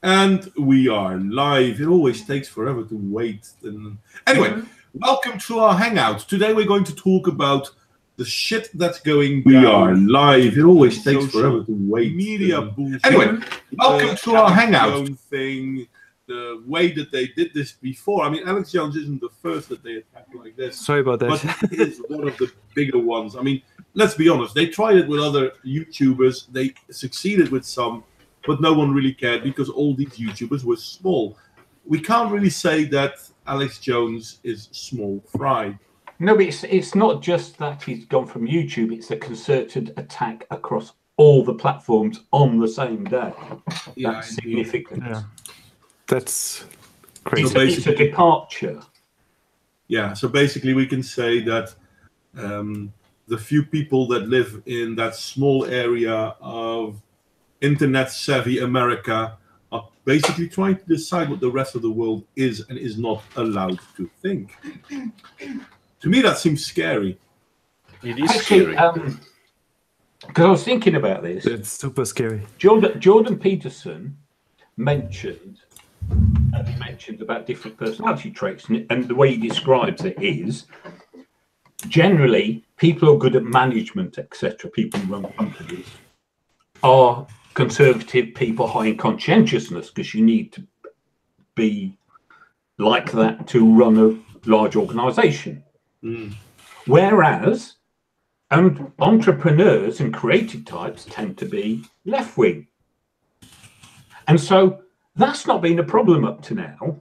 And we are live. It always takes forever to wait. Anyway, welcome to our hangout. Today we're going to talk about the shit that's going down. We are live. It always takes forever to wait. Media bullshit. Anyway, welcome to our hangout thing. The way that they did this before. I mean, Alex Jones isn't the first that they attacked like this. Sorry about that. But it is one of the bigger ones. I mean, let's be honest. They tried it with other YouTubers. They succeeded with some. But no one really cared because all these YouTubers were small. We can't really say that Alex Jones is small fry. No, but it's not just that he's gone from YouTube. It's a concerted attack across all the platforms on the same day. Yeah, that's significant. Yeah. That's crazy. It's a departure. Yeah, so basically we can say that the few people that live in that small area of internet-savvy America are basically trying to decide what the rest of the world is and is not allowed to think. To me, that seems scary. It is scary. Because I was thinking about this. It's super scary. Jordan Peterson mentioned about different personality traits, and the way he describes it is generally people who are good at management, etc., people who run companies, are conservative people high in conscientiousness, because you need to be like that to run a large organization. Whereas entrepreneurs and creative types tend to be left-wing. And so that's not been a problem up to now.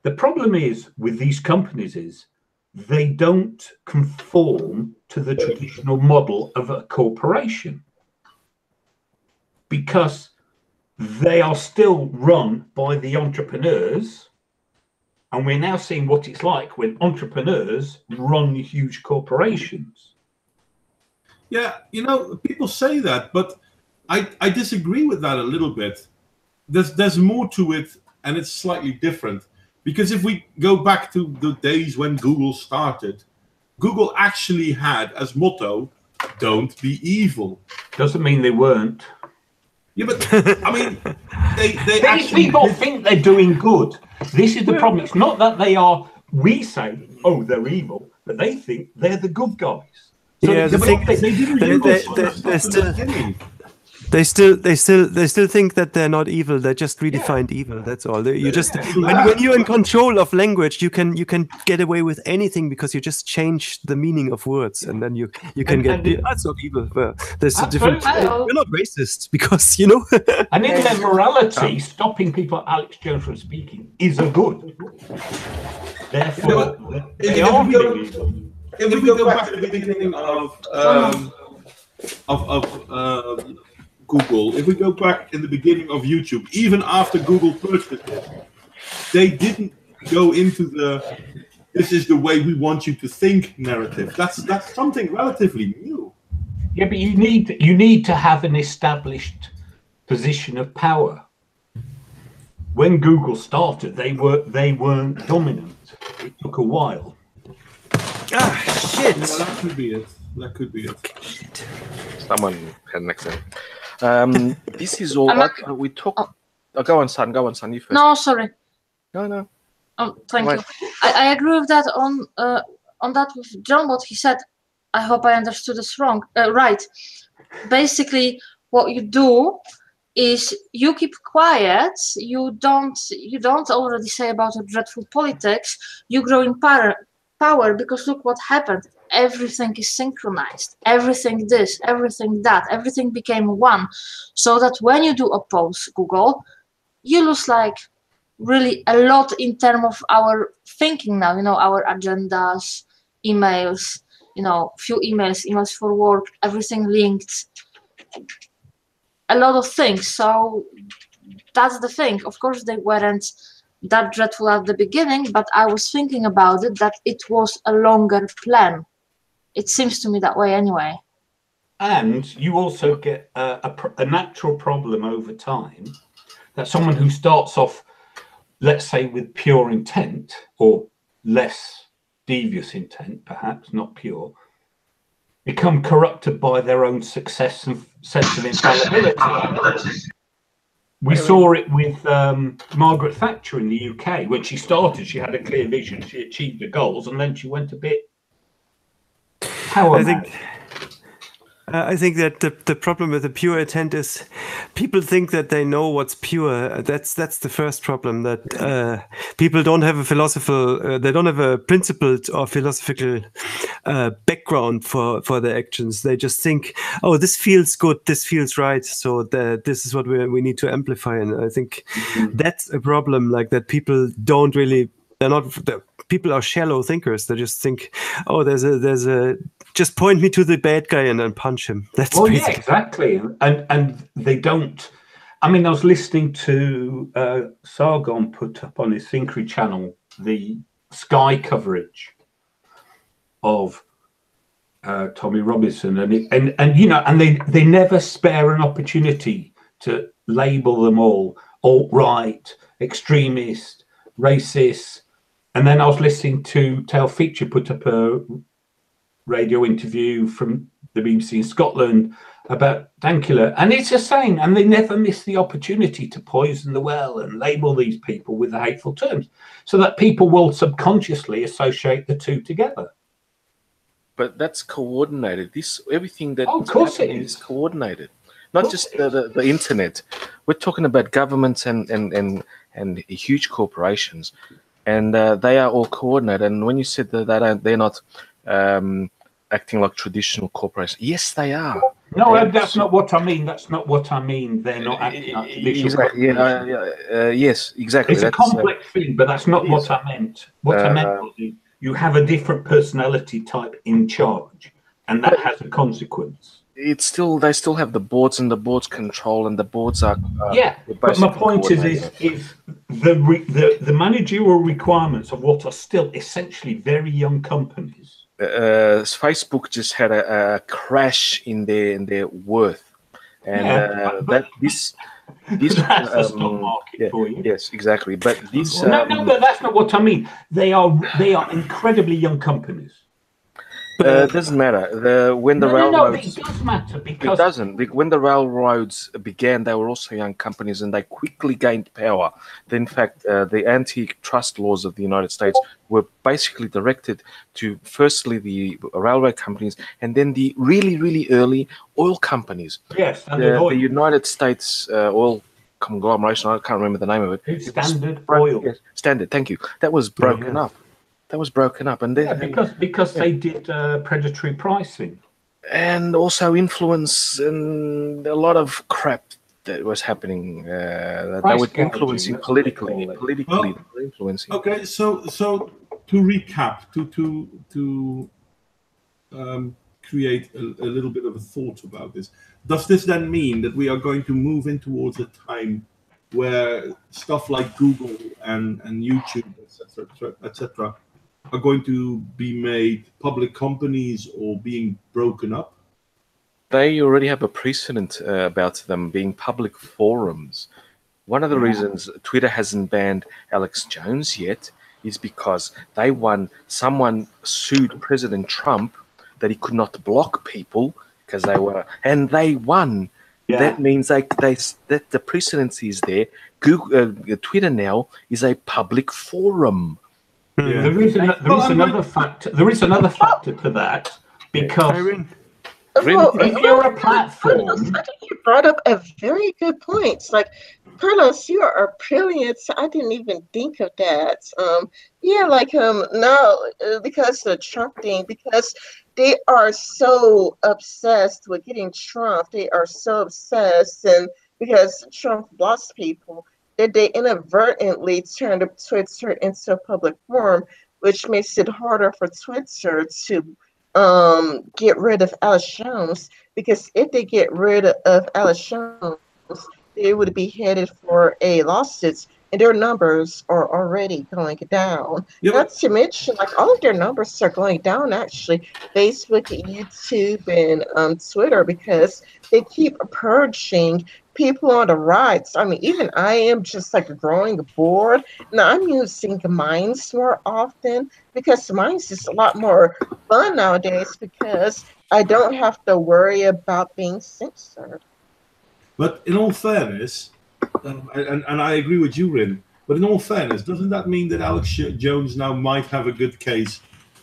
The problem is with these companies is they don't conform to the traditional model of a corporation, because they are still run by the entrepreneurs, and we're now seeing what it's like when entrepreneurs run huge corporations. Yeah, you know, people say that, but I disagree with that a little bit. There's more to it, and it's slightly different. Because if we go back to the days when Google started, Google actually had as motto, "Don't be evil." Doesn't mean they weren't. Yeah, but I mean, they actually people think they're doing good. This is the problem. It's not that they are. We say, "Oh, they're evil," but they think they're the good guys. So yeah, they still think that they're not evil. They just redefined evil. That's all. You just when you're in control of language, you can get away with anything because you just change the meaning of words, and then you can that's not evil. Well, there's a different. We're not racist because you know. And in their morality, stopping people like Alex Jones from speaking is a good. Therefore, they are evil. If we go back to the beginning of Google, if we go back in the beginning of YouTube, even after Google purchased it, they didn't go into the "this is the way we want you to think" narrative. That's something relatively new. Yeah, but you need to have an established position of power. When Google started, they weren't dominant. It took a while. Ah, shit! Yeah, that could be it. That could be it. Shit. Someone had an accident. This is all what we talk. Oh, go on, son. Go on, son. You first. No, sorry. No. Oh, thank you. I agree with that on that with John. What he said. I hope I understood this wrong. Right. Basically, what you do is you keep quiet. You don't already say about your dreadful politics. You grow in power because look what happened. Everything is synchronized. Everything this, everything that, everything became one. So that when you do oppose Google, you lose like really a lot in terms of our thinking now. You know, our agendas, emails, you know, few emails for work, everything linked. A lot of things. So that's the thing. Of course, they weren't that dreadful at the beginning, but I was thinking about it, that it was a longer plan. It seems to me that way anyway. And you also get a natural problem over time that someone who starts off, let's say, with pure intent or less devious intent, perhaps not pure, become corrupted by their own success and sense of infallibility. We saw it with Margaret Thatcher in the UK. When she started, she had a clear vision. She achieved the goals, and then she went a bit. I think that the problem with the pure intent is people think that they know what's pure. That's the first problem, that people don't have a philosophical, they don't have a principled or philosophical background for their actions. They just think, oh, this feels good, this feels right, so this is what we need to amplify. And I think that's a problem, like that people don't really. People are shallow thinkers. They just think, oh, there's a just point me to the bad guy and then punch him. That's yeah, exactly. And they don't. I mean, I was listening to Sargon put up on his Thinkery channel the Sky coverage of Tommy Robinson, and you know, and they never spare an opportunity to label them all alt-right, extremist, racist. And then I was listening to Tail Feature put up a radio interview from the BBC in Scotland about Dankula, and it's the same. And they never miss the opportunity to poison the well and label these people with the hateful terms, so that people will subconsciously associate the two together. But that's coordinated. Everything that of course it is coordinated, not just the internet. We're talking about governments and huge corporations. And they are all coordinated. And when you said that they're not acting like traditional corporations, yes, they are. No, that's not what I mean. That's not what I mean. They're not acting like traditional corporations. Yes, exactly. It's a complex thing, but that's not what I meant. What I meant was you have a different personality type in charge, and that has a consequence. They still have the boards, and the boards control, and the boards are but my point is the managerial requirements of what are still essentially very young companies. Facebook just had a crash in their worth, and this that's the stock market for you. Yes, exactly. But this no, but that's not what I mean. They are incredibly young companies. It doesn't matter. When the railroads, it does matter because it doesn't. When the railroads began, they were also young companies, and they quickly gained power. In fact, the antitrust laws of the United States were basically directed to firstly the railway companies, and then the really, really early oil companies. Yes, the United States oil conglomeration. I can't remember the name of it. Standard Oil. Yes, Standard. Thank you. That was broken up. That was broken up, and because they did predatory pricing, and also influence and a lot of crap that was happening. They were influencing politically influencing. Okay, so to recap, to create a little bit of a thought about this. Does this then mean that we are going to move in towards a time where stuff like Google and YouTube, etc., are going to be made public companies or being broken up? They already have a precedent about them being public forums. One of the reasons Twitter hasn't banned Alex Jones yet is because someone sued President Trump that he could not block people because they won. Yeah. That means that the precedence is there. Twitter now is a public forum. Yeah. There is another factor. There is another factor to that because if you're a platform, I think you brought up a very good point. It's like, Carlos, you are brilliant. I didn't even think of that. Because the Trump thing, because they are so obsessed with getting Trump. They are so obsessed, and because Trump lost people, that they inadvertently turned up Twitter into a public forum, which makes it harder for Twitter to get rid of Alex Jones, because if they get rid of Alex Jones, they would be headed for a lawsuit, and their numbers are already going down. Yep. Not to mention, like, all of their numbers are going down, actually, Facebook, YouTube, and Twitter, because they keep purging people on the rights. I mean, even I am just like growing bored. Now I'm using Minds more often because Minds is a lot more fun nowadays because I don't have to worry about being censored. But in all fairness, and I agree with you, Rin. But in all fairness, doesn't that mean that Alex Jones now might have a good case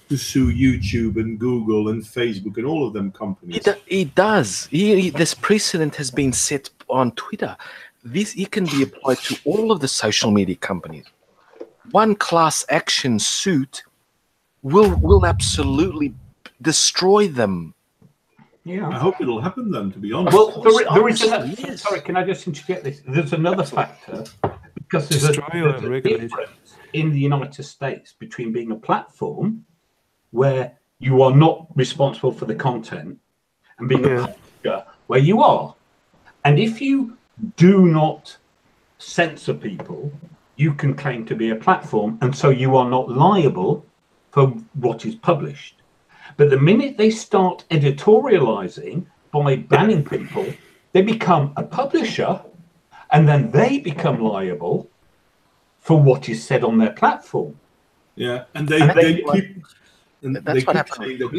to sue YouTube and Google and Facebook and all of them companies? It does. This precedent has been set on Twitter. It can be applied to all of the social media companies. One class action suit will absolutely destroy them. Yeah. I hope it'll happen then, to be honest. Well, there is another. Sorry, can I just interject this? There's another factor, because there's a difference in the United States between being a platform where you are not responsible for the content and being a publisher where you are. And if you do not censor people, you can claim to be a platform, and so you are not liable for what is published. But the minute they start editorializing by banning people, they become a publisher, and then they become liable for what is said on their platform. Yeah, and they keep saying that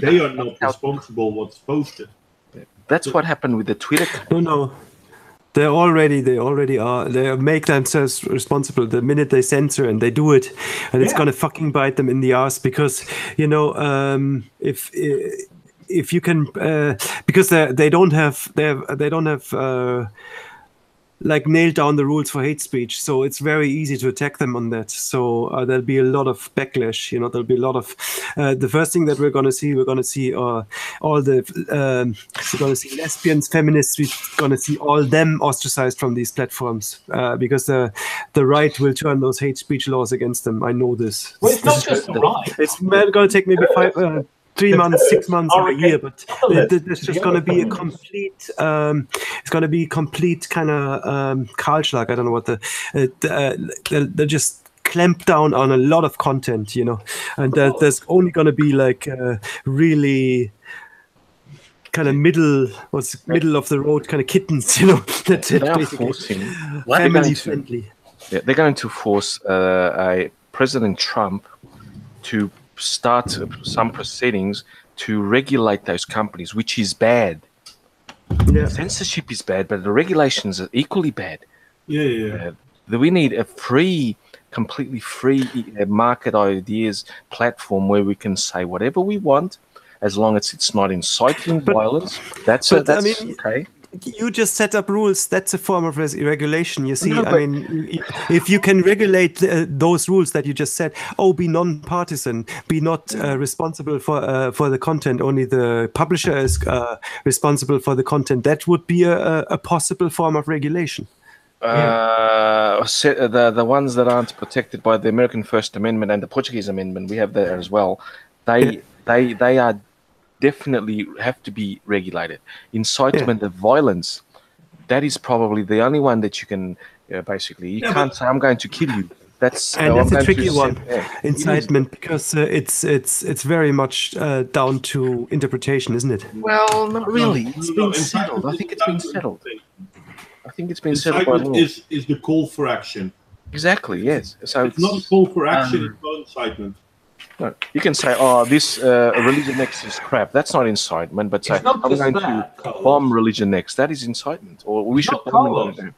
they are not responsible for what's posted. That's what happened with the Twitter. No. They already are. They make themselves responsible the minute they censor, and they do it, and it's gonna fucking bite them in the ass, because if you can because they don't have like nailed down the rules for hate speech, so it's very easy to attack them on that. So there'll be a lot of backlash. There'll be a lot of the first thing that we're going to see all the we're going to see lesbians, feminists. We're going to see all them ostracized from these platforms because the right will turn those hate speech laws against them. I know this. Well, it's not just the right. It's going to take maybe 3 months, 6 months, or a year, but there's just going to be a complete. It's going to be complete kind of Kahlschlag. I don't know what they'll just clamp down on a lot of content, and there's only going to be like really kind of middle of the road kind of kittens, That's it. They are basically. forcing Family friendly. Yeah, they're going to force President Trump to start some proceedings to regulate those companies, which is bad. Yeah. Censorship is bad, but the regulations are equally bad. Yeah. We need a completely free market ideas platform where we can say whatever we want, as long as it's not inciting violence. That's okay. You just set up rules. That's a form of regulation. You see, if you can regulate those rules that you just said, be non-partisan, be not responsible for the content. Only the publisher is responsible for the content. That would be a possible form of regulation. The ones that aren't protected by the American First Amendment and the Portuguese Amendment, we have that as well. They are definitely have to be regulated. Incitement of violence, that is probably the only one that you can basically. You can't say I'm going to kill you. That's a tricky one. Incitement, because it's very much down to interpretation, isn't it? Well, not really. It's been settled. I think it's been settled. Incitement is the call for action. Exactly. Yes. So it's not a call for action. It's not incitement. No, you can say, this religion next is crap. That's not incitement. But say, I'm going to bomb religion next. That is incitement. Or we should bomb it.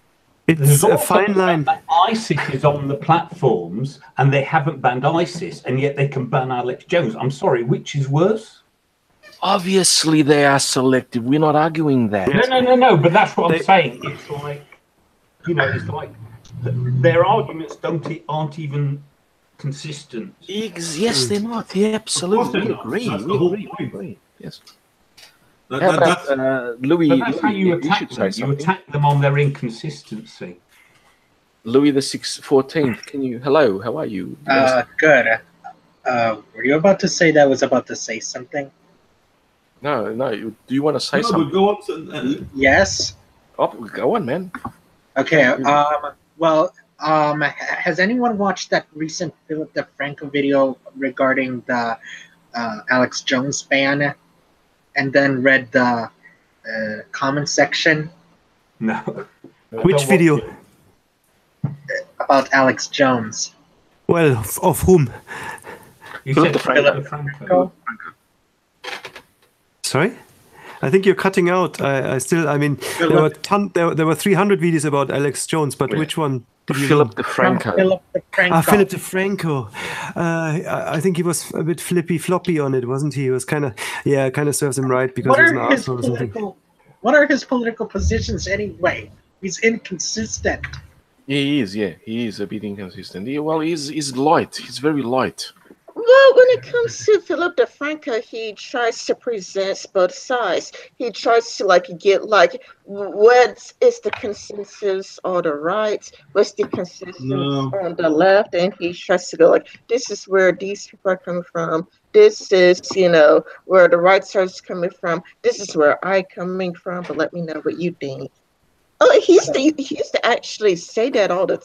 It's a fine line. ISIS is on the platforms, and they haven't banned ISIS, and yet they can ban Alex Jones. I'm sorry, which is worse? Obviously, they are selective. We're not arguing that. No. But that's what I'm saying. It's like, it's like their arguments aren't even consistent. Yes, they're not. Yeah, absolutely. We agree. We agree. Yes. Louis? That's how you attack them. You attack them on their inconsistency. Louis the 14th. Can you? Hello. How are you? Good. Were you about to say that? Was about to say something? No. Do you want to say something? Go on. Yes. Oh, go on, man. Okay. Has anyone watched that recent Philip DeFranco video regarding the Alex Jones ban, and then read the comment section? No. Which video? About Alex Jones. Well, of whom? You said Philip DeFranco. Sorry? I think you're cutting out. I mean, there were 300 videos about Alex Jones, but which one? Philip DeFranco. Philip DeFranco. Philip DeFranco. I think he was a bit flippy floppy on it, wasn't he? He was kind of serves him right because he's an asshole or something. What are his political positions anyway? He's inconsistent. He is a bit inconsistent. He's light. He's very light. Well, when it comes to Philip DeFranco, he tries to present both sides. He tries to get what is the consensus on the right, what's the consensus on the left, and he tries to go this is where these people are coming from. This is where the right side is coming from. This is where I'm coming from. But let me know what you think. Oh, he used to actually say that all the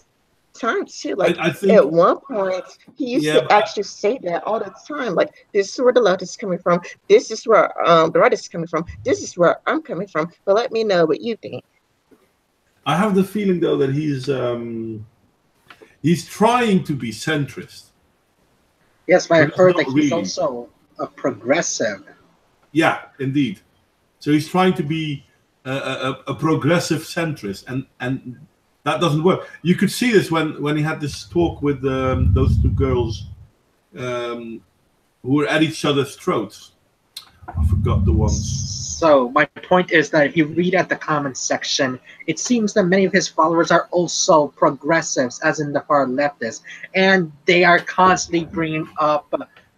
time too. I think at one point he used to actually say that all the time. This is where the left is coming from. This is where the right is coming from. This is where I'm coming from. But let me know what you think. I have the feeling though that he's trying to be centrist. Yes, but I've heard that he's also a progressive. Yeah, indeed. So he's trying to be a progressive centrist, and that doesn't work. You could see this when he had this talk with those two girls who were at each other's throats. I forgot the ones. So my point is that if you read at the comments section, it seems that many of his followers are also progressives, as in the far leftists, and they are constantly bringing up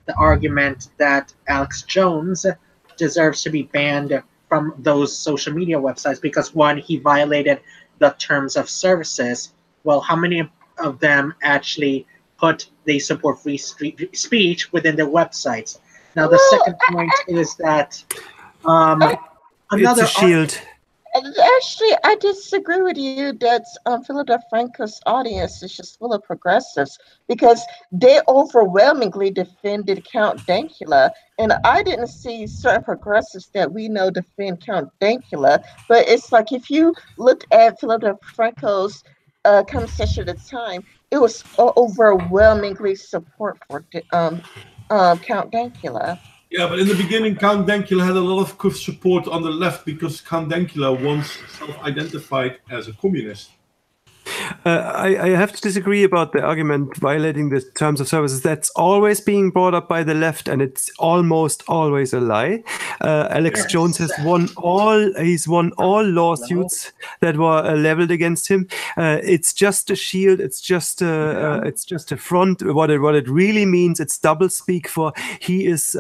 the argument that Alex Jones deserves to be banned from those social media websites because, one, he violated the terms of services. Well, how many of them actually put they support free speech within their websites? Now, the second point is that it's a shield. Actually, I disagree with you that Philip DeFranco's audience is just full of progressives because they overwhelmingly defended Count Dankula. And I didn't see certain progressives that we know defend Count Dankula. But it's if you looked at Philip DeFranco's conversation at the time, it was overwhelmingly support for Count Dankula. Yeah, but in the beginning, Count Dankula had a lot of support on the left because Count Dankula once self-identified as a communist. I have to disagree about the argument violating the terms of services. That's always being brought up by the left, and it's almost always a lie. Alex Jones has won all lawsuits that were leveled against him. It's just a shield. It's just a front. What it really means, it's doublespeak for he is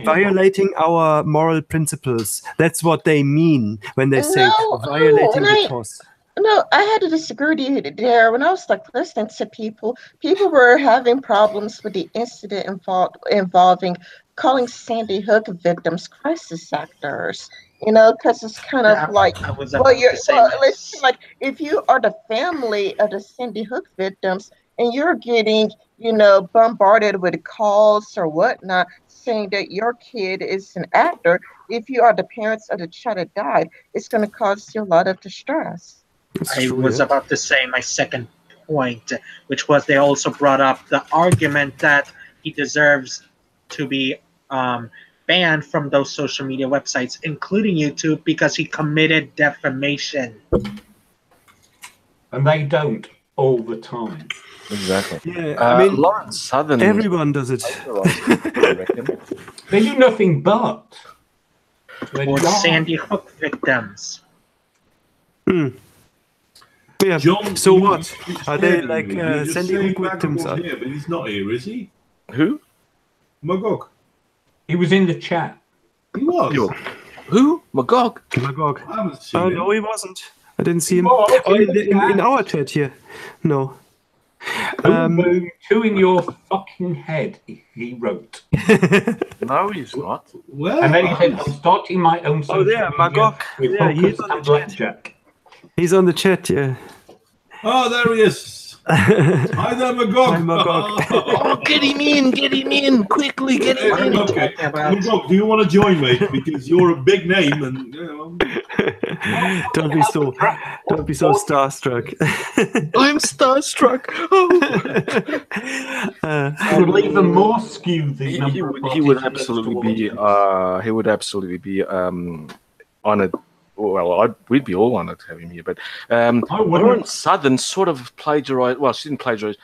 violating our moral principles. That's what they mean when they say violating the cause. No, I had to disagree with you there. When I was listening to people were having problems with the incident involving calling Sandy Hook victims crisis actors. Because it's kind of if you are the family of the Sandy Hook victims and you're getting, bombarded with calls or whatnot saying that your kid is an actor, if you are the parents of the child that died, it's going to cause you a lot of distress. I was about to say my second point, which was they also brought up the argument that he deserves to be banned from those social media websites, including YouTube, because he committed defamation. And they don't all the time. Exactly. Yeah, I mean, Lawrence Southern. Everyone does it. I reckon. They do nothing but. Or Sandy Hook victims. Yeah. John, so what? Are they Sandy Sandy Hook victims? Here, but he's not here, is he? Who? Magog. He was in the chat. He was. Who? Magog. Magog. I haven't seen him. No, he wasn't. I didn't see him. In our chat here. No. Two in your fucking head, he wrote. No, he's not. Well, And then he said, I'm starting my own social media Magog. with Yeah, hookers and blackjack. He's on the chat, yeah. Oh, there he is. Hi there, Magog. Hi, Magog. Oh, get him in, quickly, get him in. Okay. Magog, do you want to join, mate? Because you're a big name, and you know. Don't be so starstruck. I'm starstruck. It will even more skew the number He of would participants absolutely be honored. Well, we'd be all honored to have him here. But Lauren Southern sort of plagiarized. Well, she didn't plagiarize.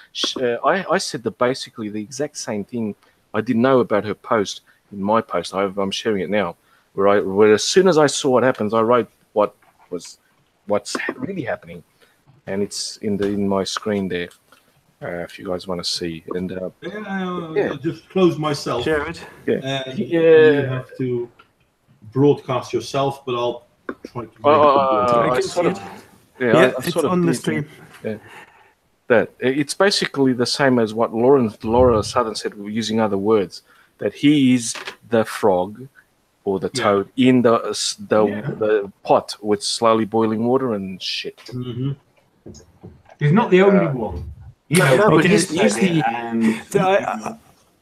I said basically the exact same thing I didn't know about her post in my post. I'm sharing it now. Where as soon as I saw what happens, I wrote what's really happening, and it's in my screen there. If you guys want to see, and I'll just close myself. Share it. And you have to broadcast yourself, but I'll try to. It's on the stream. Yeah. That it's basically the same as what Laura Southern said, using other words. That he is the frog or the toad in the pot with slowly boiling water and shit. Mm-hmm. He's not the only one. You know, No, but he's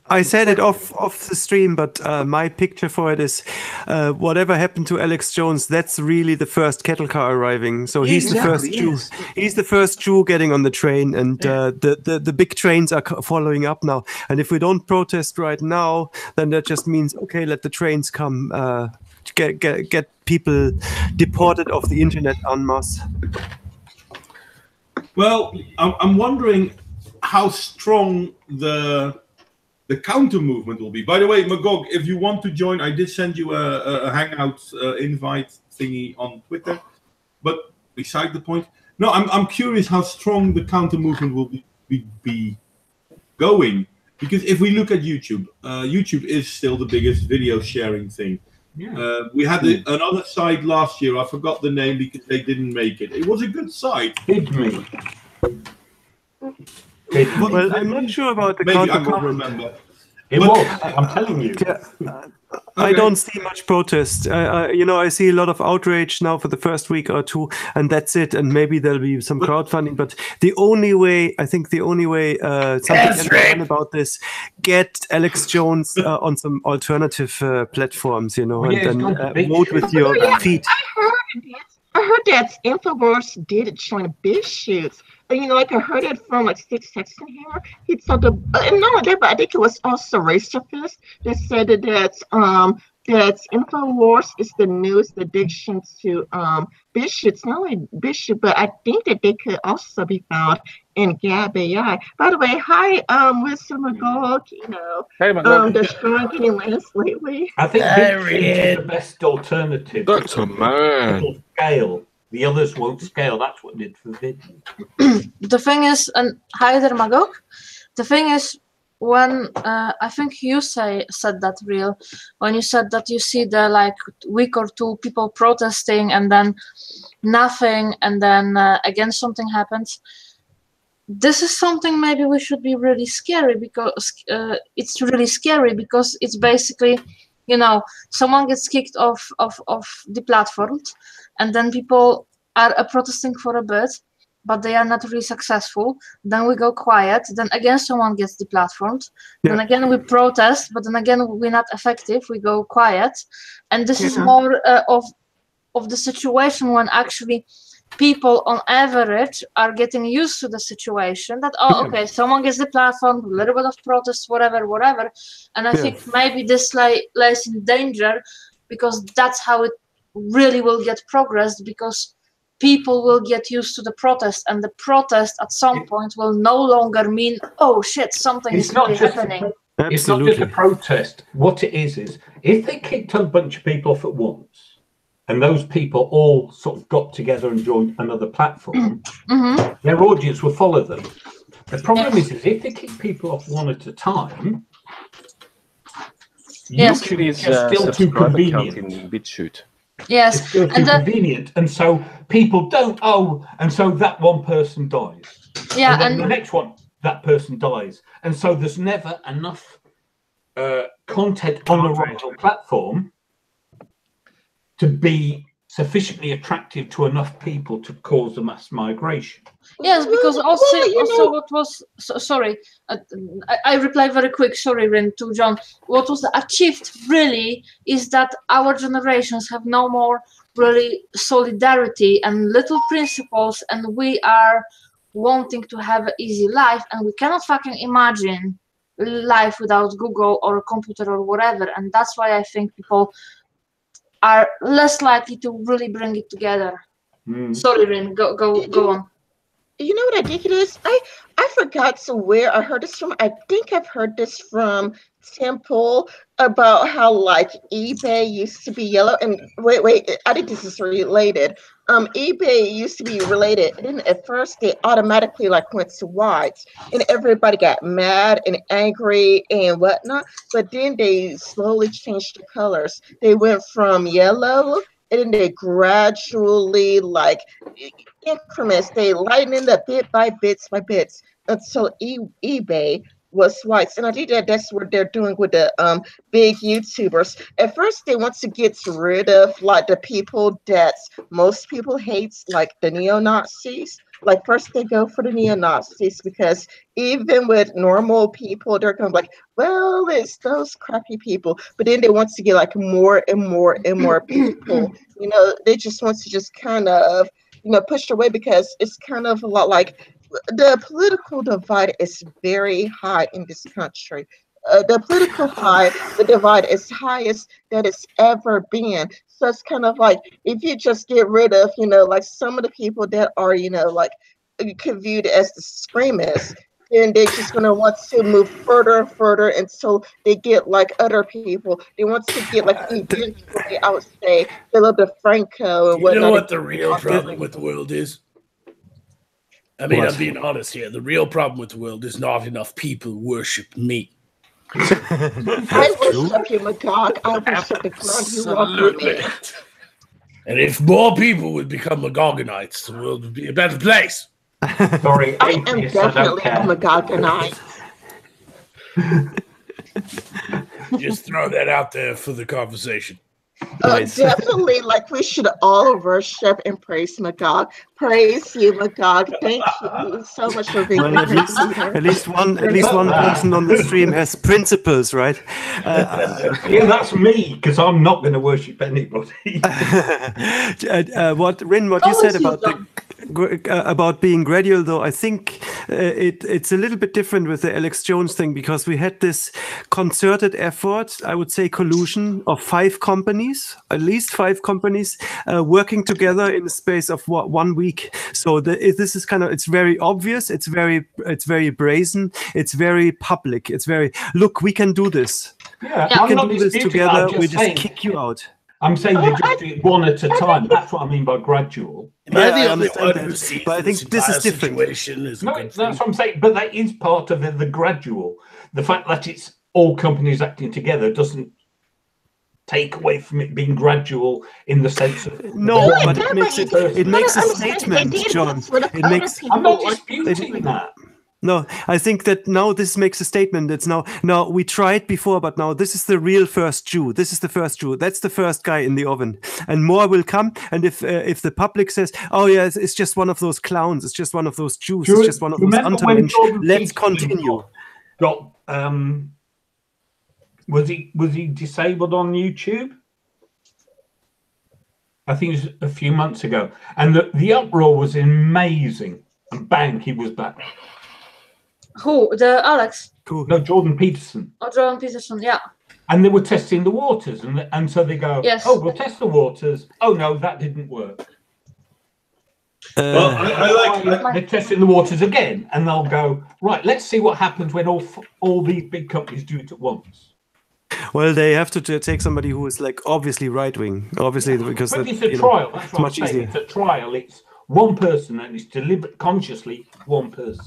I said it off the stream, but my picture for it is whatever happened to Alex Jones, that's really the first cattle car arriving. So he's the first Jew. He's the first Jew getting on the train, and the big trains are following up now. And if we don't protest right now, then that just means, okay, let the trains come, get people deported off the internet en masse. Well, I'm wondering how strong the counter movement will be. By the way, Magog, if you want to join, I did send you a Hangout invite thingy on Twitter. But beside the point, no, I'm curious how strong the counter movement will be going. Because if we look at YouTube, YouTube is still the biggest video sharing thing. Yeah. We had another site last year. I forgot the name because they didn't make it. It was a good site. me. Well, I'm not sure about the Maybe, counter I can't movement. remember. It was. I'm telling you. Yeah, I don't see much protest. I see a lot of outrage now for the first week or two, and that's it. And maybe there'll be some crowdfunding. But the only way something can be done about this, get Alex Jones on some alternative platforms, and then vote with your feet. I heard that InfoWars did join BitChute. I heard it from Steve Sexton here. He told and not only that, but I think it was also Racerfist that said that InfoWars is the newest addiction to BitChute. It's not only BitChute, but I think that they could also be found in Gab AI. By the way, hi, Mr. Magog. Hey, Magog. The strong getting less lately. I think BitChute is the best alternative. That's a man. It'll scale. The others won't scale. That's what did for vid. The thing is, and hi there, Magog. The thing is, when I think you said that, Real, when you said that you see the week or two people protesting and then nothing, and then again something happens. This is something maybe we should be really scary because it's really scary because it's basically, someone gets kicked off the platform, and then people are protesting for a bit, but they are not really successful. Then we go quiet. Then again, someone gets deplatformed. Yeah. Then again, we protest, but then again, we're not effective. We go quiet. And this is more of the situation when actually people on average are getting used to the situation that, okay, someone gets deplatformed, a little bit of protest, whatever. And I think maybe this lies in danger because that's how it really will get progressed, because people will get used to the protest, and the protest at some point will no longer mean, oh shit, something is really happening. It's not just a protest. What it is if they kicked a bunch of people off at once, and those people all sort of got together and joined another platform, their audience will follow them. The problem is if they kick people off one at a time, YouTube is still too convenient. In BitChute. Yes, it's still too convenient, and so people don't. And so that one person dies. Yeah, and then the next one, that person dies, and so there's never enough content on the right platform to be sufficiently attractive to enough people to cause a mass migration. Yes, because Well, also, you know- what was sorry, I reply very quick. Sorry, Rin, to John. What was achieved really is that our generations have no more really solidarity and little principles, and we are wanting to have an easy life, and we cannot fucking imagine life without Google or a computer or whatever, and that's why I think people are less likely to really bring it together. Sorry, Rin, go on. You know what I think it is? I forgot where I heard this from. I think I've heard this from Temple about how like eBay used to be yellow. And wait, I think this is related. eBay used to be related, and then at first they automatically like went to white, and everybody got mad and angry and whatnot. But then they slowly changed the colors. They went from yellow, and then they gradually like increments. They lighten it bit by bits until eBay was whites. And I think that's what they're doing with the big YouTubers. At first, they want to get rid of like the people that most people hate, like the neo-Nazis. Like first they go for the neo-Nazis because even with normal people, they're kind of like, well, it's those crappy people. But then they want to get like more and more and more people. You know, they just want to just kind of, you know, pushed away because it's kind of a lot like the political divide is very high in this country. The political divide is highest that it's ever been. So it's kind of like if you just get rid of, you know, like some of the people that are, you know, like viewed as the extremists, then they're just going to want to move further and further until they get like other people. They want to get like eventually, I would say, Philip DeFranco and whatnot. You know what the real problem with the world is? I mean, What? I'm being honest here. The real problem with the world is not enough people worship me. I worship you, Magog. I worship the ground you walk in. And if more people would become Magogonites, the world would be a better place. Sorry, I am atheists, I don't definitely a care. Magogonite. Just throw that out there for the conversation. Nice. Definitely, like we should all worship and praise Magog. Praise you, Magog. Thank you so much for being Well, at least one person on the stream has principles, right? Yeah, that's me, because I'm not going to worship anybody. What you said about being gradual, though, I think it's a little bit different with the Alex Jones thing, because we had this concerted effort, I would say collusion of 5 companies, at least 5 companies, working together in the space of 1 week. So this is it's very obvious, it's very brazen, it's very public, it's very, look, we can do this. Yeah, We I'm can not do this disputing together, that, we just saying- kick you out. I'm saying they just do it one at a time. That's what I mean by gradual. Am I Yeah, the I only understand one that, who sees but I think this is entire different. situation as a No, good that's thing? what I'm saying. But that is part of the gradual. The fact that it's all companies acting together doesn't take away from it being gradual in the sense of No, but Yeah, it makes but it makes a understand statement, they did John. this with It other makes people. I'm not Like, disputing that. No, I think that now this makes a statement. It's now we tried before, but now this is the real first Jew. This is the first Jew. That's the first guy in the oven, and more will come. And if the public says, "Oh yeah, it's just one of those clowns. It's just one of those Jews. It's just one of those Remember when Untermensch," Jordan let's Peterson continue. got was he disabled on YouTube? I think it was a few months ago, and the uproar was amazing. And bang, he was back. Who? The Alex? Cool. No, Jordan Peterson. Or Jordan Peterson? Yeah. And they were testing the waters, and so they go, Yes. "Oh, we'll test the waters. Oh no, that didn't work." Well, They're testing the waters again, and they'll go, "Right, let's see what happens when all these big companies do it at once." Well, they have to take somebody who is like obviously right wing, obviously because But that, it's a you know, trial. That's it's what I'm much saying. easier. It's a trial. It's one person, and it's deliberate, consciously one person.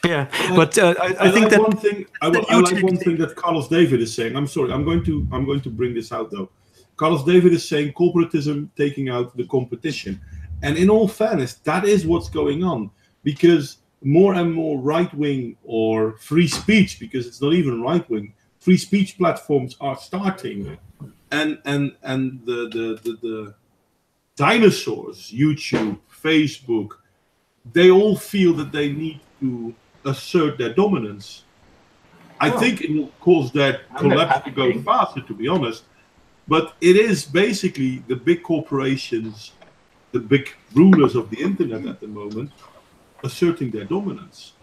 Yeah, but I think like that one thing. I the like new one thing that Carlos David is saying. I'm sorry. I'm going to bring this out though. Carlos David is saying corporatism taking out the competition, and in all fairness, that is what's going on, because more and more right wing or free speech, because it's not even right wing, free speech platforms are starting, and dinosaurs, YouTube, Facebook, they all feel that they need to assert their dominance. I think it will cause that collapse to go faster, to be honest. But it is basically the big corporations, the big rulers of the internet at the moment, asserting their dominance.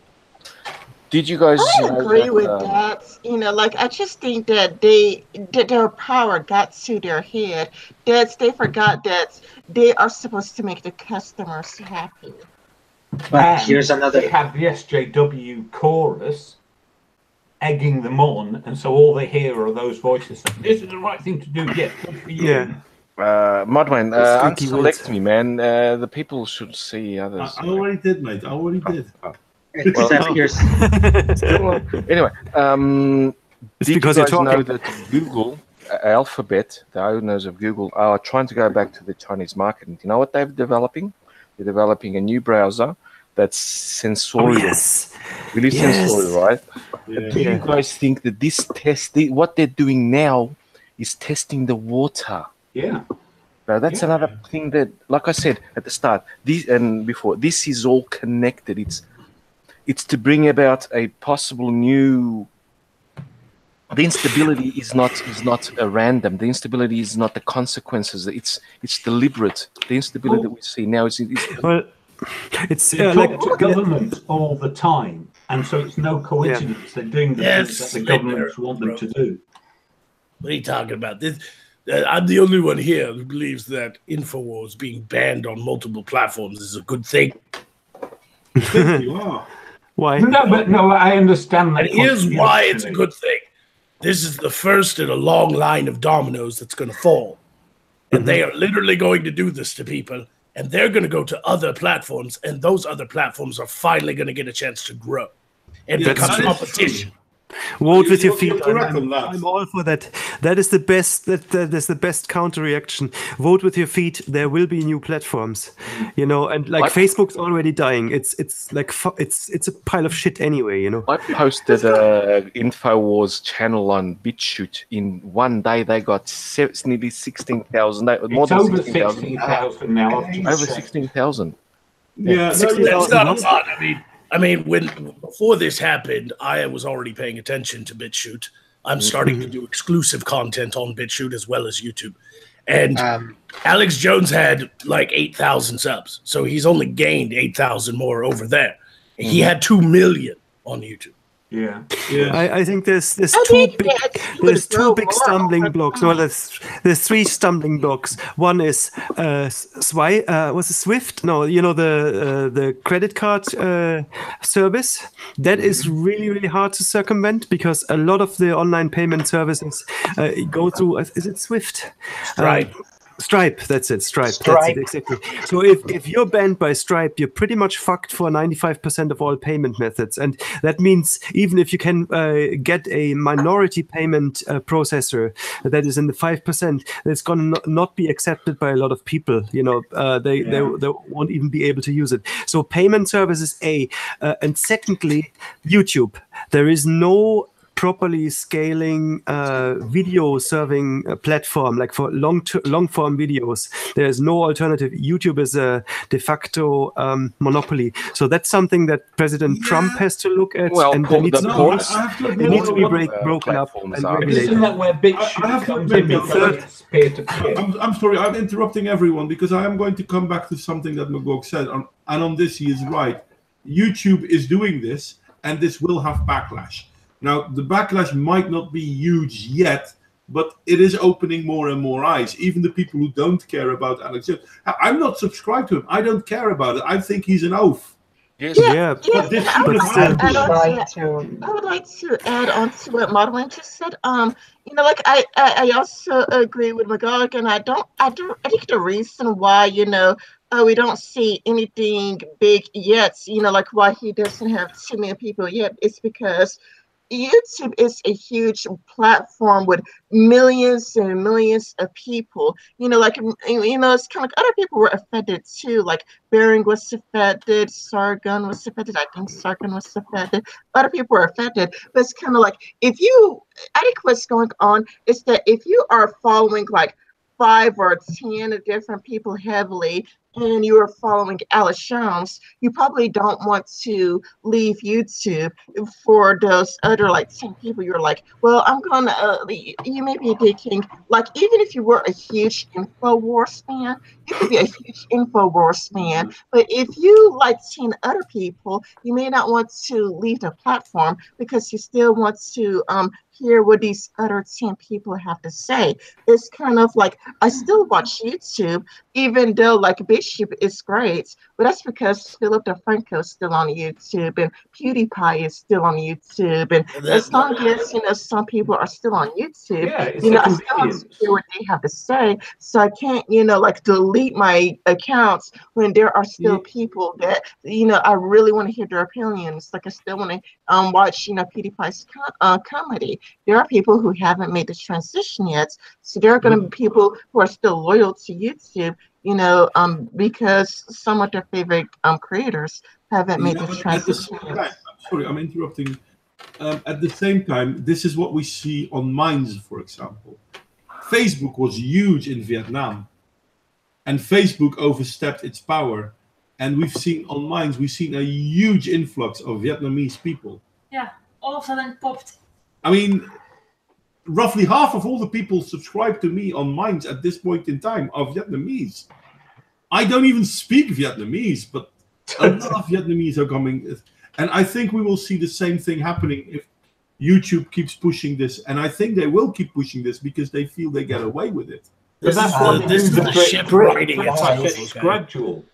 Did you guys I agree with that. You know, like I just think that their power got to their head. That they forgot that they are supposed to make the customers happy. But here's another. They have the SJW chorus egging them on, and so all they hear are those voices saying, "This is the right thing to do." Yeah, good for you. Yeah. Modwain, unselect me, man. The people should see others. I already did, mate. I already did. Anyway, did because you guys you're know that Google, Alphabet, the owners of Google, are trying to go back to the Chinese market? And you know what they're developing? They're developing a new browser that's sensorial. Really sensorial, right? Yeah. Do you guys think that this what they're doing now is testing the water? Yeah. Now that's another thing that, like I said at the start, this is all connected. It's to bring about a possible new. The instability is not random. The instability is not the consequences. It's deliberate. The instability that we see now is well, it's like to government all the time, and so it's no coincidence they're doing the things that the governments want them to do. What are you talking about? This, I'm the only one here who believes that InfoWars being banned on multiple platforms is a good thing. You are. Why? No, I understand that. And here's why it's a good thing. This is the first in a long line of dominoes that's going to fall. And they are literally going to do this to people. And they're going to go to other platforms. And those other platforms are finally going to get a chance to grow and become competition. Vote with your feet. I'm all for that. That is the best. That is the best counter reaction. Vote with your feet. There will be new platforms, you know. And like Facebook's already dying. It's like it's a pile of shit anyway, you know. I posted a InfoWars channel on BitChute. In one day, they got nearly 16,000. More than over 16,000 now. Over 16,000. Yeah, that's not a lot. I mean, before this happened, I was already paying attention to BitChute. I'm starting to do exclusive content on BitChute as well as YouTube. And Alex Jones had like 8,000 subs. So he's only gained 8,000 more over there. He had 2 million on YouTube. Yeah. I think there's two big stumbling blocks. Well, there's 3 stumbling blocks. One is was it Swift? No, you know the credit card service. That is really hard to circumvent because a lot of the online payment services go through. Is it Swift? Stripe, that's it. Stripe. That's it, exactly. So if you're banned by Stripe, you're pretty much fucked for 95% of all payment methods. And that means even if you can get a minority payment processor that is in the 5%, it's going to not be accepted by a lot of people. You know, they won't even be able to use it. So payment services, and secondly, YouTube. There is no properly scaling video serving platform, like for long form videos. There's no alternative. YouTube is a de facto monopoly. So that's something that President Trump has to look at. Well, and it needs to be broken up and regulated. Isn't that where BitChute comes in? Because peer-to-peer. I'm sorry, I'm interrupting everyone because I am going to come back to something that Magog said. And on this, he is right. YouTube is doing this, and this will have backlash. Now, the backlash might not be huge yet, but it is opening more and more eyes. Even the people who don't care about Alex Jones. I'm not subscribed to him. I don't care about it. I think he's an oaf. I would like to add on to what Modwain just said. You know, like I also agree with Magog, and I think the reason why, you know, we don't see anything big yet, you know, like why he doesn't have too many people yet, is because YouTube is a huge platform with millions and millions of people. You know, like, you know, it's kind of like other people were affected too. Like Bering was affected, Sargon was affected. I think Sargon was affected. Other people were affected. But it's kind of like I think what's going on is that if you are following like 5 or 10 different people heavily, and you're following Alice Jones, you probably don't want to leave YouTube for those other like 10 people. You're like, well, I'm gonna you may be thinking, like, even if you were a huge InfoWars fan, you could be a huge InfoWars fan, but if you like 10 other people, you may not want to leave the platform because you still want to hear what these other 10 people have to say. It's kind of like, I still watch YouTube, even though like Bishop is great, but that's because Philip DeFranco is still on YouTube and PewDiePie is still on YouTube, and as long as some people are still on YouTube, I still want to hear what they have to say. So I can't like delete my accounts when there are still people that I really want to hear their opinions. Like I still want to watch PewDiePie's comedy. There are people who haven't made the transition yet, so there are going to be people who are still loyal to YouTube, because some of their favorite creators haven't made the transition yet. Sorry, I'm interrupting. At the same time, this is what we see on Minds, for example. Facebook was huge in Vietnam, and Facebook overstepped its power. And we've seen on Minds, we've seen a huge influx of Vietnamese people. Yeah, all of a sudden popped. I mean, roughly half of all the people subscribed to me on Minds at this point in time are Vietnamese. I don't even speak Vietnamese, but a lot of Vietnamese are coming. And I think we will see the same thing happening if YouTube keeps pushing this. And I think they will keep pushing this because they feel they get away with it. This is the ship righting itself. It's gradual.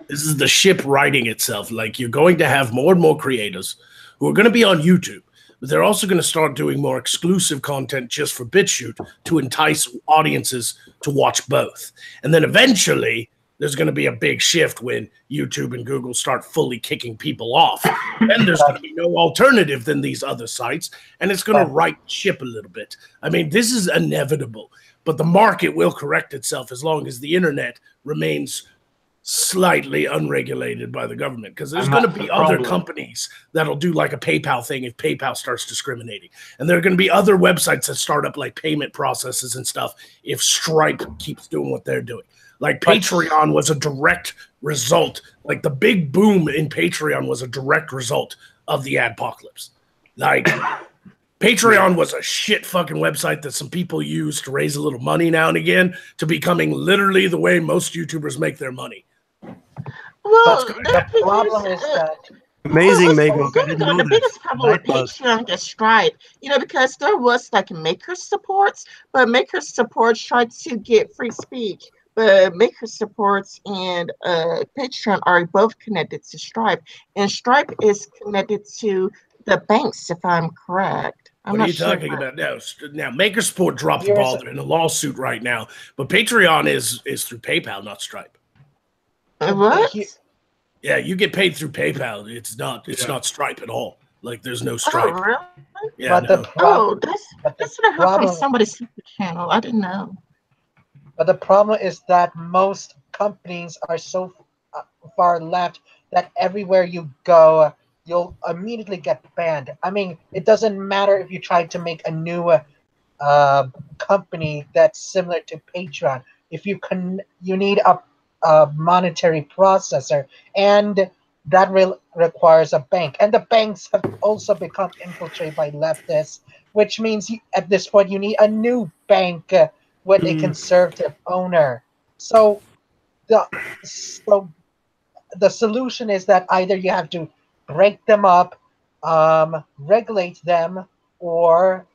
This is the ship righting itself. Like, you're going to have more and more creators who are going to be on YouTube, but they're also going to start doing more exclusive content just for BitChute to entice audiences to watch both. And then eventually, there's going to be a big shift when YouTube and Google start fully kicking people off. Then there's going to be no alternative than these other sites, and it's going to right ship a little bit. I mean, this is inevitable, but the market will correct itself as long as the internet remains slightly unregulated by the government, because there's going to be other companies that'll do like a PayPal thing if PayPal starts discriminating, and there are going to be other websites that start up like payment processes and stuff if Stripe keeps doing what they're doing. Like Patreon was a direct result, like the big boom in Patreon was a direct result of the adpocalypse. Like Patreon was a shit fucking website that some people use to raise a little money now and again to becoming literally the way most YouTubers make their money. Well, the problem is that amazing, Megan. The biggest problem with Patreon is Stripe, because there was like maker supports, but maker supports tried to get free speech. But maker supports and Patreon are both connected to Stripe, and Stripe is connected to the banks, if I'm correct. What are you talking about now? Now, maker support dropped the ball. They're in a lawsuit right now, but Patreon is through PayPal, not Stripe. What? Yeah, you get paid through PayPal. It's not Stripe at all. Like, there's no Stripe. Oh, really? Yeah, that's what I heard from somebody's super channel. I didn't know. But the problem is that most companies are so far left that everywhere you go, you'll immediately get banned. I mean, it doesn't matter if you try to make a new company that's similar to Patreon. If you need a monetary processor, and that requires a bank. And the banks have also become infiltrated by leftists, which means at this point you need a new bank with a conservative owner. So the solution is that either you have to break them up, regulate them, or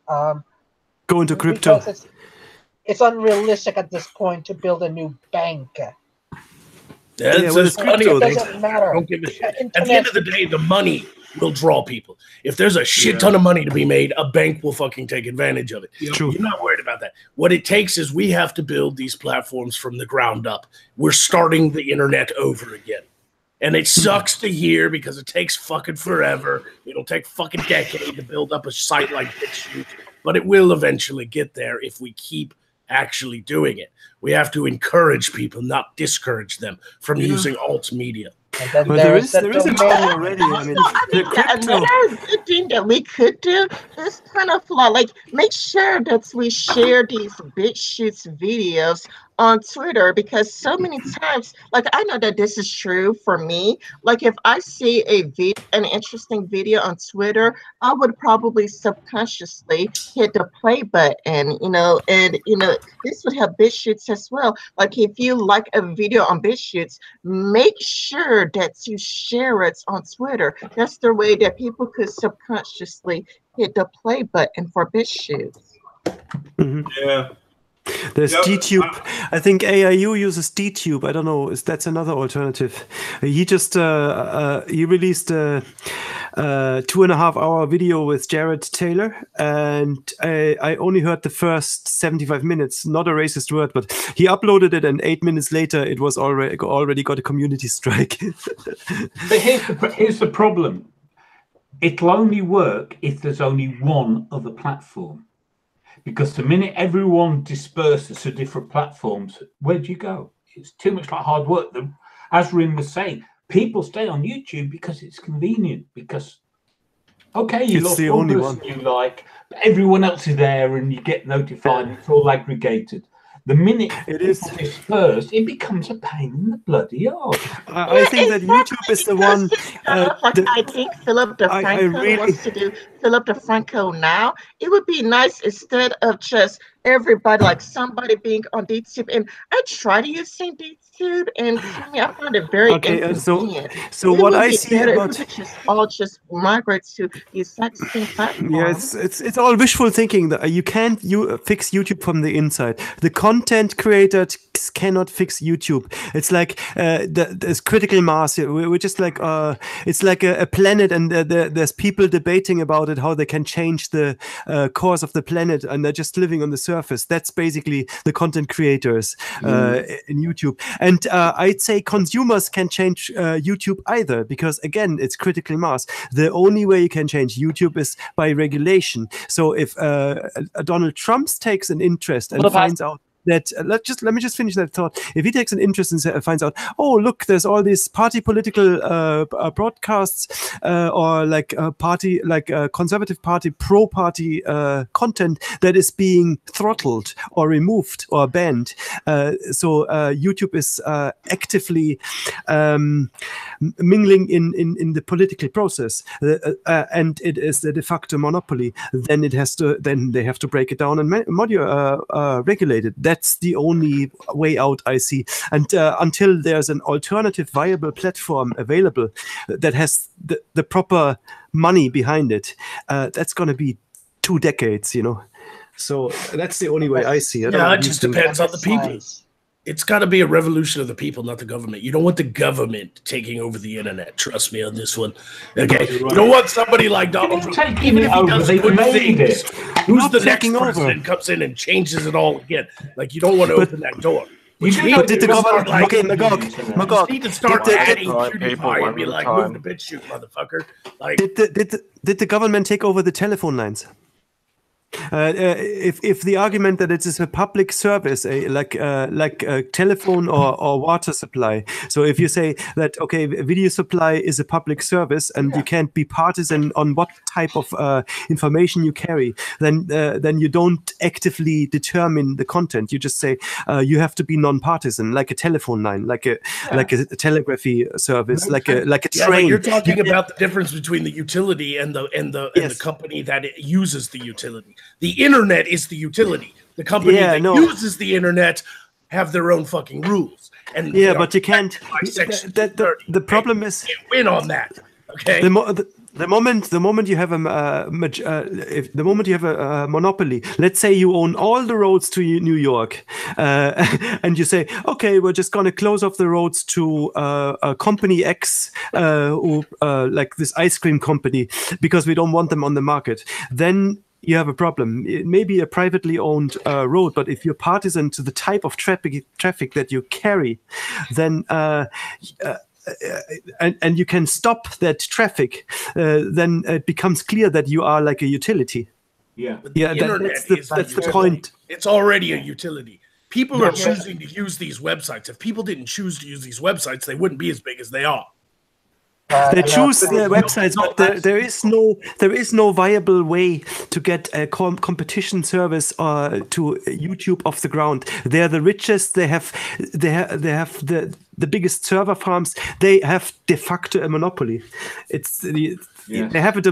go into crypto. It's unrealistic at this point to build a new bank. It doesn't matter. Don't give a shit. At the end of the day, the money will draw people. If there's a shit ton of money to be made, a bank will fucking take advantage of it. You're not worried about that. What it takes is we have to build these platforms from the ground up. We're starting the internet over again. And it sucks to hear because it takes fucking forever. It'll take fucking decade to build up a site like BitChute, but it will eventually get there if we keep actually doing it. We have to encourage people, not discourage them from using alt media. And then Well, there's there is a law already. I mean, the crypto. Another good thing that we could do is kind of like make sure that we share these BitChutes videos on Twitter, because so many times, like I know that this is true for me. Like if I see an interesting video on Twitter, I would probably subconsciously hit the play button, and this would help BitChutes as well. Like if you like a video on BitChutes, make sure that you share it on Twitter. That's the way that people could subconsciously hit the play button for BitChutes. Yeah. There's Yeah, DTube. I think AIU uses DTube. I don't know. That's another alternative. He just he released a 2.5-hour video with Jared Taylor, and I only heard the first 75 minutes. Not a racist word, but he uploaded it, and 8 minutes later, it was already got a community strike. But here's the problem. It'll only work if there's only one other platform. Because the minute everyone disperses to different platforms, where do you go? It's too much like hard work. As Rin was saying, people stay on YouTube because it's convenient. Because, okay, you lost one person you like, but everyone else is there and you get notified and it's all aggregated. The minute it is dispersed, it becomes a pain in the bloody arse. I think that YouTube is the one. I think Philip DeFranco wants to do Philip DeFranco now. It would be nice instead of just everybody, like somebody being on DTube. And I try to use DTube, and to me, I find it very inconvenient. So what I see about all just migrate to the exact same platform. Yeah, it's all wishful thinking. You can't fix YouTube from the inside. The content creator cannot fix YouTube. It's like there's critical mass. We're just like it's like a planet, and there's people debating about it, how they can change the course of the planet, and they're just living on the surface. That's basically the content creators in YouTube. And I'd say consumers can change YouTube either, because again, it's critical mass. The only way you can change YouTube is by regulation. So if Donald Trump takes an interest and finds out that let me just finish that thought. If he takes an interest and finds out, oh look, there's all these party political broadcasts or like party, like conservative party, pro party content that is being throttled or removed or banned. So YouTube is actively mingling in the political process, and it is the de facto monopoly. Then they have to break it down and regulate it. That's the only way out I see. And until there's an alternative viable platform available that has the proper money behind it, that's going to be 2 decades, So that's the only way I see it. Yeah, it just depends on the people. It's got to be a revolution of the people, not the government. You don't want the government taking over the internet. Trust me on this one. Okay, you don't want somebody like Donald Trump. Even if he does good things, who's the next person comes in and changes it all again? Like, you don't want to open that door. But did the government? Okay, Magog, you need to start adding PewDiePie and be like, move the BitChute, motherfucker. Like, did the government take over the telephone lines? If the argument that it is a public service, like a telephone or water supply. So if you say that, okay, video supply is a public service and you can't be partisan on what type of information you carry, then you don't actively determine the content. You just say you have to be non-partisan, like a telephone line, like a telegraphy service, like a train. But you're talking about the difference between the utility and the company that it uses the utility. The internet is the utility. The company uses the internet have their own fucking rules. And but you can't. The problem is you win on that. Okay. The moment you have a monopoly, let's say you own all the roads to New York, and you say, okay, we're just going to close off the roads to company X, like this ice cream company, because we don't want them on the market. Then you have a problem. It may be a privately owned road, but if you're partisan to the type of traffic that you carry, then and you can stop that traffic, then it becomes clear that you are like a utility. That's the point. It's already a utility. People are choosing to use these websites. If people didn't choose to use these websites, they wouldn't be as big as they are. They choose their websites, but there is no viable way to get a competition service to YouTube off the ground. They're the richest. They have the biggest server farms. They have de facto a monopoly. They have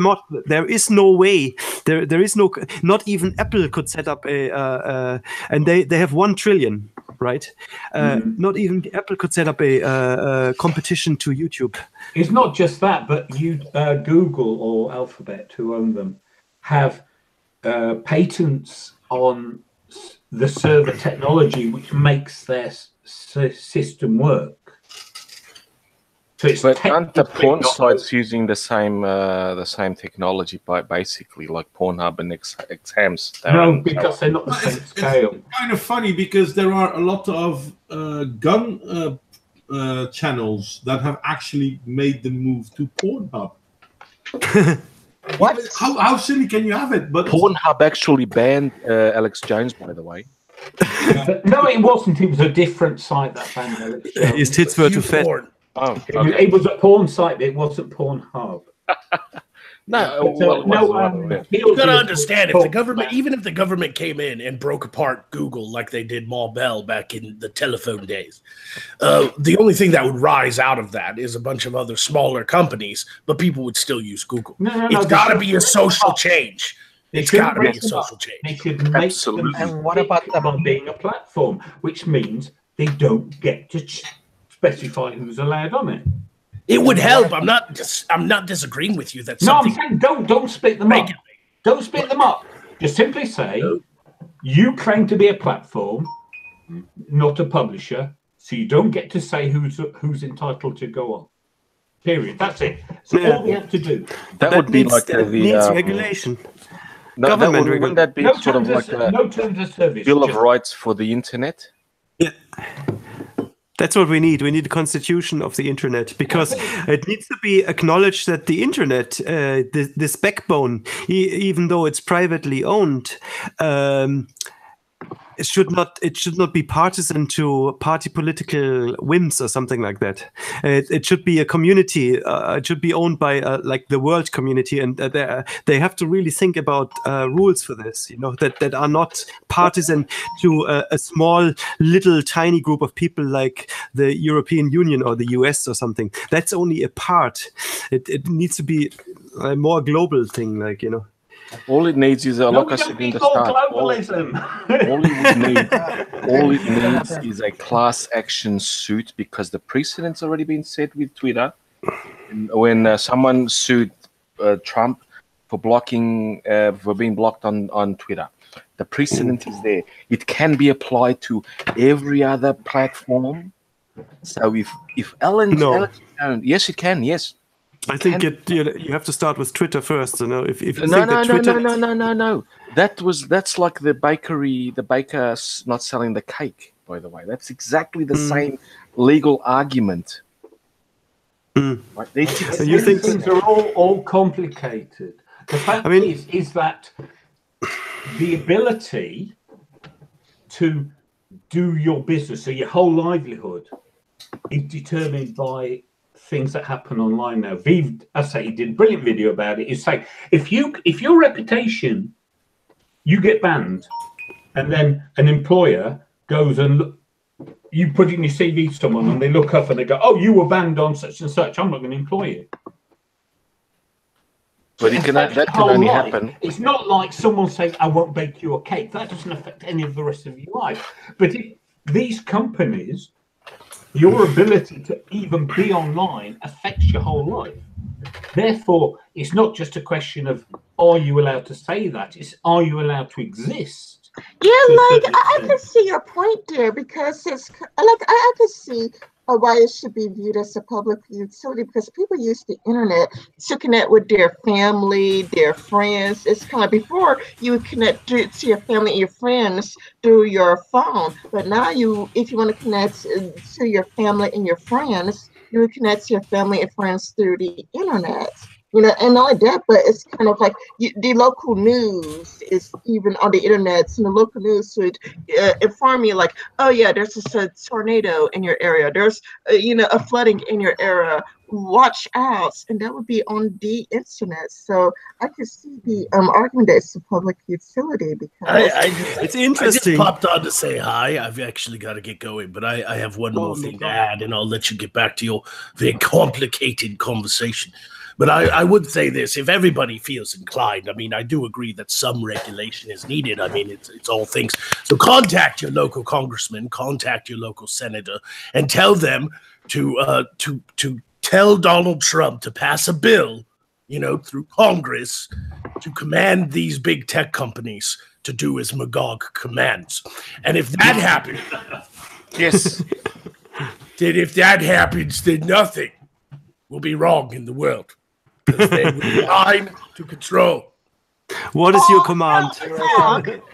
there is no way. There is no. Not even Apple could set up and they have 1 trillion. Right, not even Apple could set up a competition to YouTube. It's not just that, but Google or Alphabet, who own them, have patents on the server technology which makes their system work. So but aren't the porn sites using the same technology, basically like Pornhub and Xams? No, because they're not the same scale. It's kind of funny because there are a lot of gun channels that have actually made the move to Pornhub. What? How silly can you have it? But Pornhub actually banned Alex Jones, by the way. No, it wasn't. It was a different site that banned Alex Jones. His tits were too fat. Oh, okay. It was a porn site, but it wasn't Pornhub. You gotta understand, if the government, even if the government came in and broke apart Google like they did Ma Bell back in the telephone days, the only thing that would rise out of that is a bunch of other smaller companies, but people would still use Google. It's got to be a social change. It's got to be a social change. They should make Absolutely. them And what about them on being a platform, which means they don't get to specify who's allowed on it. It would help. I'm not disagreeing with you. That's no, I'm saying don't split them up. Don't split them up. Just simply say you claim to be a platform, not a publisher, so you don't get to say who's entitled to go on. Period. That's it. So all we have to do. That would be like the regulation. No, Government wouldn't that be sort of like a terms of service. Bill of Rights for the internet? Yeah. That's what we need. We need a constitution of the internet because it needs to be acknowledged that the internet, this backbone, even though it's privately owned, it should not be partisan to party political whims or something like that. It should be a community. It should be owned by like the world community, and they have to really think about rules for this. That are not partisan to a small, little, tiny group of people like the European Union or the US or something. That's only a part. It needs to be a more global thing, All it needs is, like I said in the start, all it needs is a class action suit, because the precedent's already been set with Twitter. And when someone sued Trump for being blocked on Twitter, the precedent is there. It can be applied to every other platform. So if Alex Jones, yes, it can. Yes. I think you have to start with Twitter first. If you No. That's like the baker's not selling the cake, by the way. That's exactly the same legal argument. Right? You think things are all complicated? The fact is that the ability to do your business, so your whole livelihood, is determined by things that happen online now. Viv, I say, he did a brilliant video about it. He's saying if your reputation, you get banned, and then an employer goes and you put in your CV to someone, and they look up and they go, "Oh, you were banned on such and such. I'm not going to employ you." But that can only happen. It's not like someone saying, "I won't bake you a cake." That doesn't affect any of the rest of your life. But if these companies, your ability to even be online affects your whole life. Therefore, it's not just a question of are you allowed to say that, it's are you allowed to exist? Yeah, like I can see your point there, because it's like I can see why it should be viewed as a public utility, because people use the internet to connect with their family, their friends. It's kind of before you would connect to your family and your friends through your phone, but now if you want to connect to your family and your friends, you would connect to your family and friends through the internet. and not like that, but it's kind of like the local news is even on the internet. So the local news would inform you like, oh yeah, there's a tornado in your area. There's a flooding in your area. Watch out, and that would be on the internet. So I could see the argument that it's a public utility because it's interesting. I just popped on to say hi. I've actually got to get going, but I have one more thing to add, and I'll let you get back to your very complicated conversation. But I would say this: if everybody feels inclined, I mean, I do agree that some regulation is needed. I mean, it's all things. So contact your local congressman, contact your local senator, and tell them to tell Donald Trump to pass a bill, through Congress to command these big tech companies to do as Magog commands. And if that happens, Yes. then if that happens, then nothing will be wrong in the world. Because they will be mine to control. What is your command?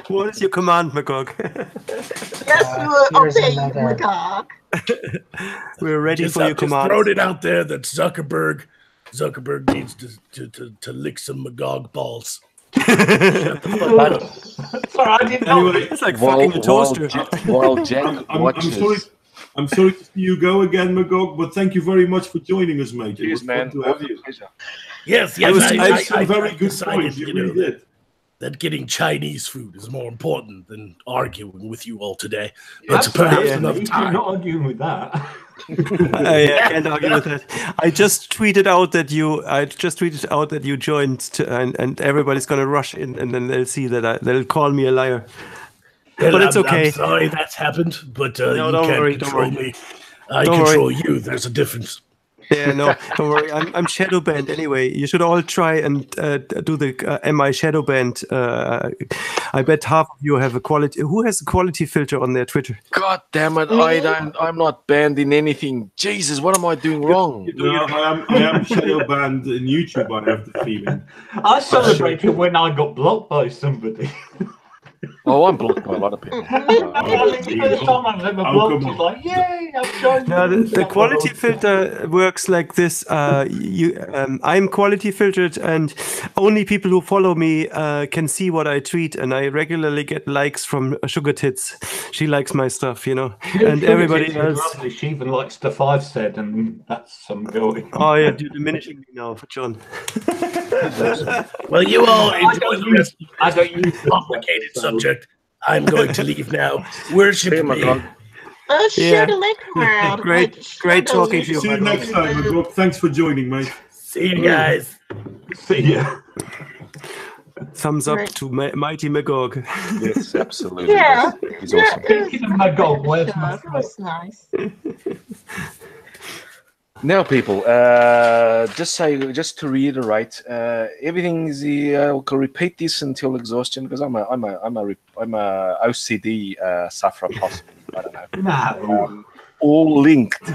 What is your command, Magog? Yes, you will obey Magog. We're ready for your command. Just throwing it out there that Zuckerberg needs to lick some Magog balls. Sorry, I didn't know. Anyway, it's like fucking a toaster. While Jack watches. I'm sorry to see you go again, Magog, but thank you very much for joining us, mate. Cheers, man. To have you. Yes, I very good point. You really did. That getting Chinese food is more important than arguing with you all today. But perhaps another time. I'm not arguing with that. I can't argue with that. I just tweeted out that you joined, and everybody's gonna rush in, and then they'll see that they'll call me a liar. Well, but it's okay. I'm sorry that's happened, but No, you don't can't worry, control don't worry. me. I control you. There's a difference. Yeah, no, don't worry. I'm shadow banned anyway. You should all try and do the am I shadow banned? I bet half of you have a quality. Who has a quality filter on their Twitter? God damn it! I'm not banned in anything. Jesus, what am I doing wrong? No, I am shadow banned in YouTube. I have the feeling. I celebrated when I got blocked by somebody. Oh, I'm blocked by a lot of people. The first time I've ever blocked is like, yay, I've joined. No, the quality filter works like this. I'm quality filtered, and only people who follow me can see what I tweet, and I regularly get likes from Sugar Tits. She likes my stuff, and everybody else. Lovely. She even likes stuff I've said, and that's some going. Oh yeah, you're diminishing me now, John. Well, you all enjoy the rest of I don't use this complicated subject. I'm going to leave now. Worship me. Share the link around. Great talking to you. See you next time, Magog. Thanks for joining, mate. See you guys. See ya. Thumbs up to Mighty Magog. Yes, absolutely. Yeah. He's awesome. Speaking of Magog, where's my That was nice. Now, people, just to reiterate, everything is. I can repeat this until exhaustion because I'm a OCD sufferer, possibly. I don't know. All linked.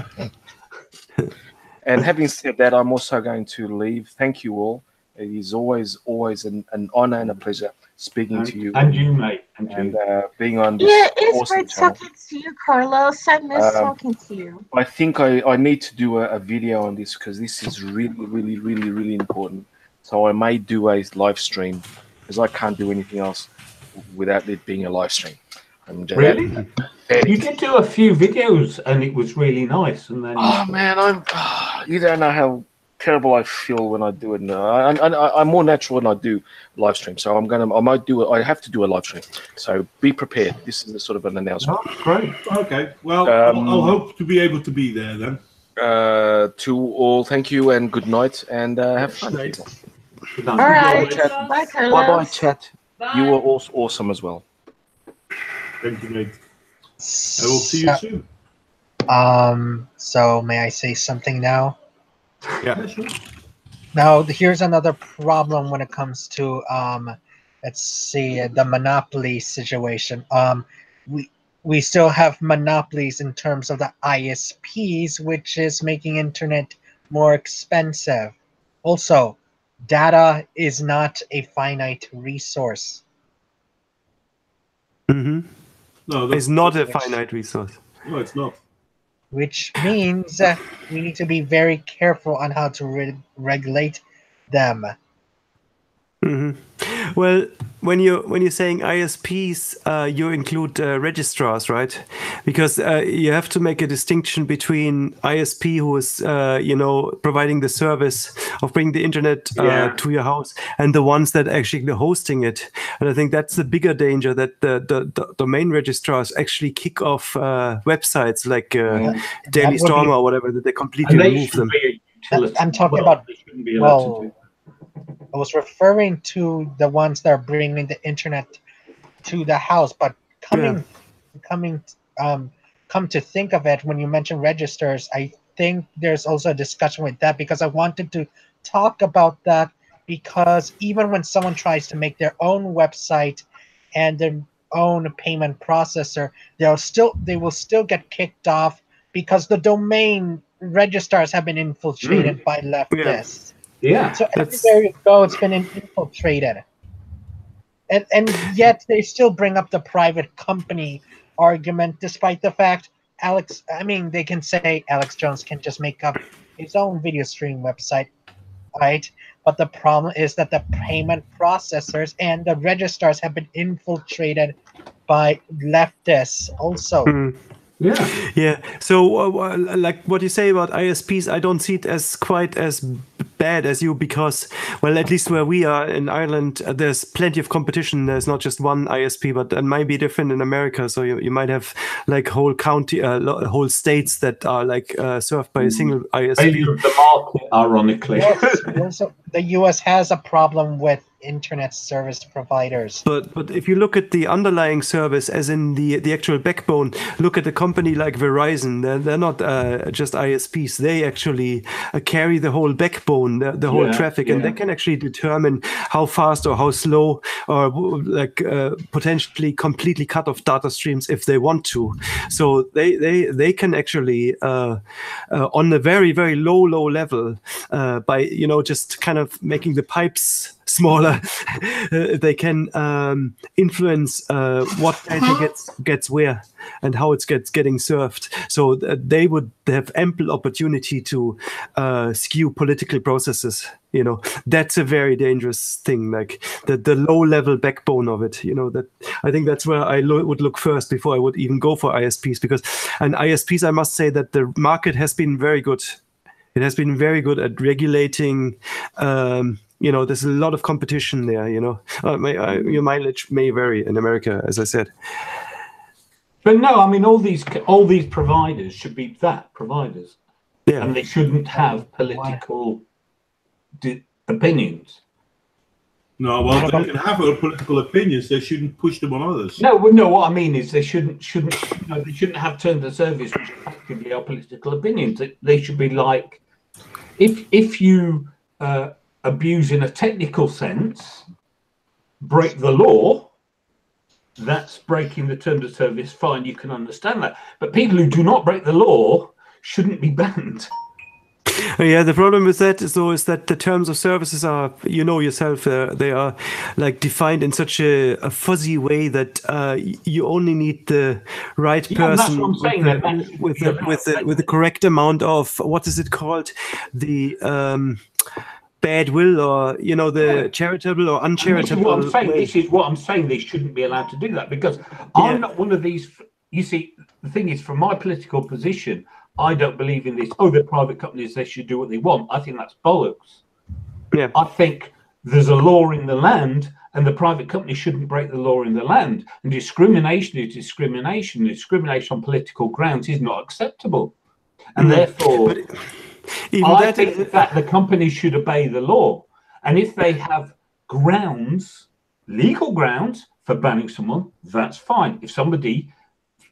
And having said that, I'm also going to leave. Thank you all. It is always an honor and a pleasure speaking to you. And you, mate. And being on this it's awesome great channel. talking to you, Carlos. I miss talking to you. I think I need to do a video on this because this is really important. So I may do a live stream because I can't do anything else without it being a live stream. Really? You did do a few videos and it was really nice. And then oh man, you don't know how terrible I feel when I do it. I'm more natural when I do live stream, so I have to do a live stream. So be prepared. This is a sort of an announcement. Oh, great. Okay. Well, I'll hope to be able to be there then. To all, thank you and good night, and have fun. People. Good All night. right. Bye, Carlos. Bye, chat. You were also awesome as well. Thank you, mate. I will see you soon. So may I say something now? Yeah, sure. Now, here's another problem when it comes to, let's see, the monopoly situation. We still have monopolies in terms of the ISPs, which is making internet more expensive. Also, data is not a finite resource. Mm-hmm. No, It's not a finite resource. No, it's not. Which means we need to be very careful on how to regulate them. Well, when you're saying ISPs, you include registrars, right? Because you have to make a distinction between ISP, who is providing the service of bringing the internet to your house, and the ones that actually are hosting it. And I think that's the bigger danger, that the domain registrars actually kick off websites like Daily Storm or whatever, that they completely remove them. I'm talking about. I was referring to the ones that are bringing the internet to the house, but come to think of it, when you mention registers, I think there's also a discussion with that, because I wanted to talk about that, because even when someone tries to make their own website and their own payment processor, they will still get kicked off because the domain registrars have been infiltrated by leftists. So everywhere you go, it's been infiltrated. And yet they still bring up the private company argument, despite the fact they can say Alex Jones can just make up his own video stream website, right? But the problem is that the payment processors and the registrars have been infiltrated by leftists also. Yeah. So, like what you say about ISPs, I don't see it as quite as bad as you, because, well, at least where we are in Ireland, there's plenty of competition. There's not just one ISP, but it might be different in America. So you might have like whole whole states that are like served by a single ISP. The market, ironically. Yes, the US has a problem with internet service providers. But if you look at the underlying service, as in the actual backbone, look at a company like Verizon. They're not just ISPs. They actually carry the whole backbone, the whole traffic, and they can actually determine how fast or how slow, or like potentially completely cut off data streams if they want to. So they can actually on a very, very low level, by just kind of making the pipes smaller, they can influence what data gets where and how it getting served. So they would have ample opportunity to skew political processes. That's a very dangerous thing. Like the low level backbone of it. That I think that's where I would look first before I would even go for ISPs, because ISPs, I must say that the market has been very good. It has been very good at regulating. There's a lot of competition there. Your mileage may vary in America, as I said. But no, I mean, all these providers should be providers, and they shouldn't have political opinions. No, well, they can have political opinions. They shouldn't push them on others. No. What I mean is they shouldn't have terms of service which effectively are political opinions. They should be like, if you abuse in a technical sense, break the law, that's breaking the terms of service, fine, you can understand that. But people who do not break the law shouldn't be banned. Yeah, the problem with that is that the terms of services are, yourself, they are like defined in such a fuzzy way that you only need the right person with the correct amount of, what is it called, the bad will, or the charitable or uncharitable. This is what I'm saying. They shouldn't be allowed to do that, because I'm not one of these. You see, the thing is, from my political position, I don't believe in this. They're private companies, they should do what they want. I think that's bollocks. Yeah. I think there's a law in the land, and the private company shouldn't break the law in the land. And discrimination is discrimination. Discrimination on political grounds is not acceptable. And therefore, I think that the company should obey the law. And if they have legal grounds for banning someone, that's fine. If somebody,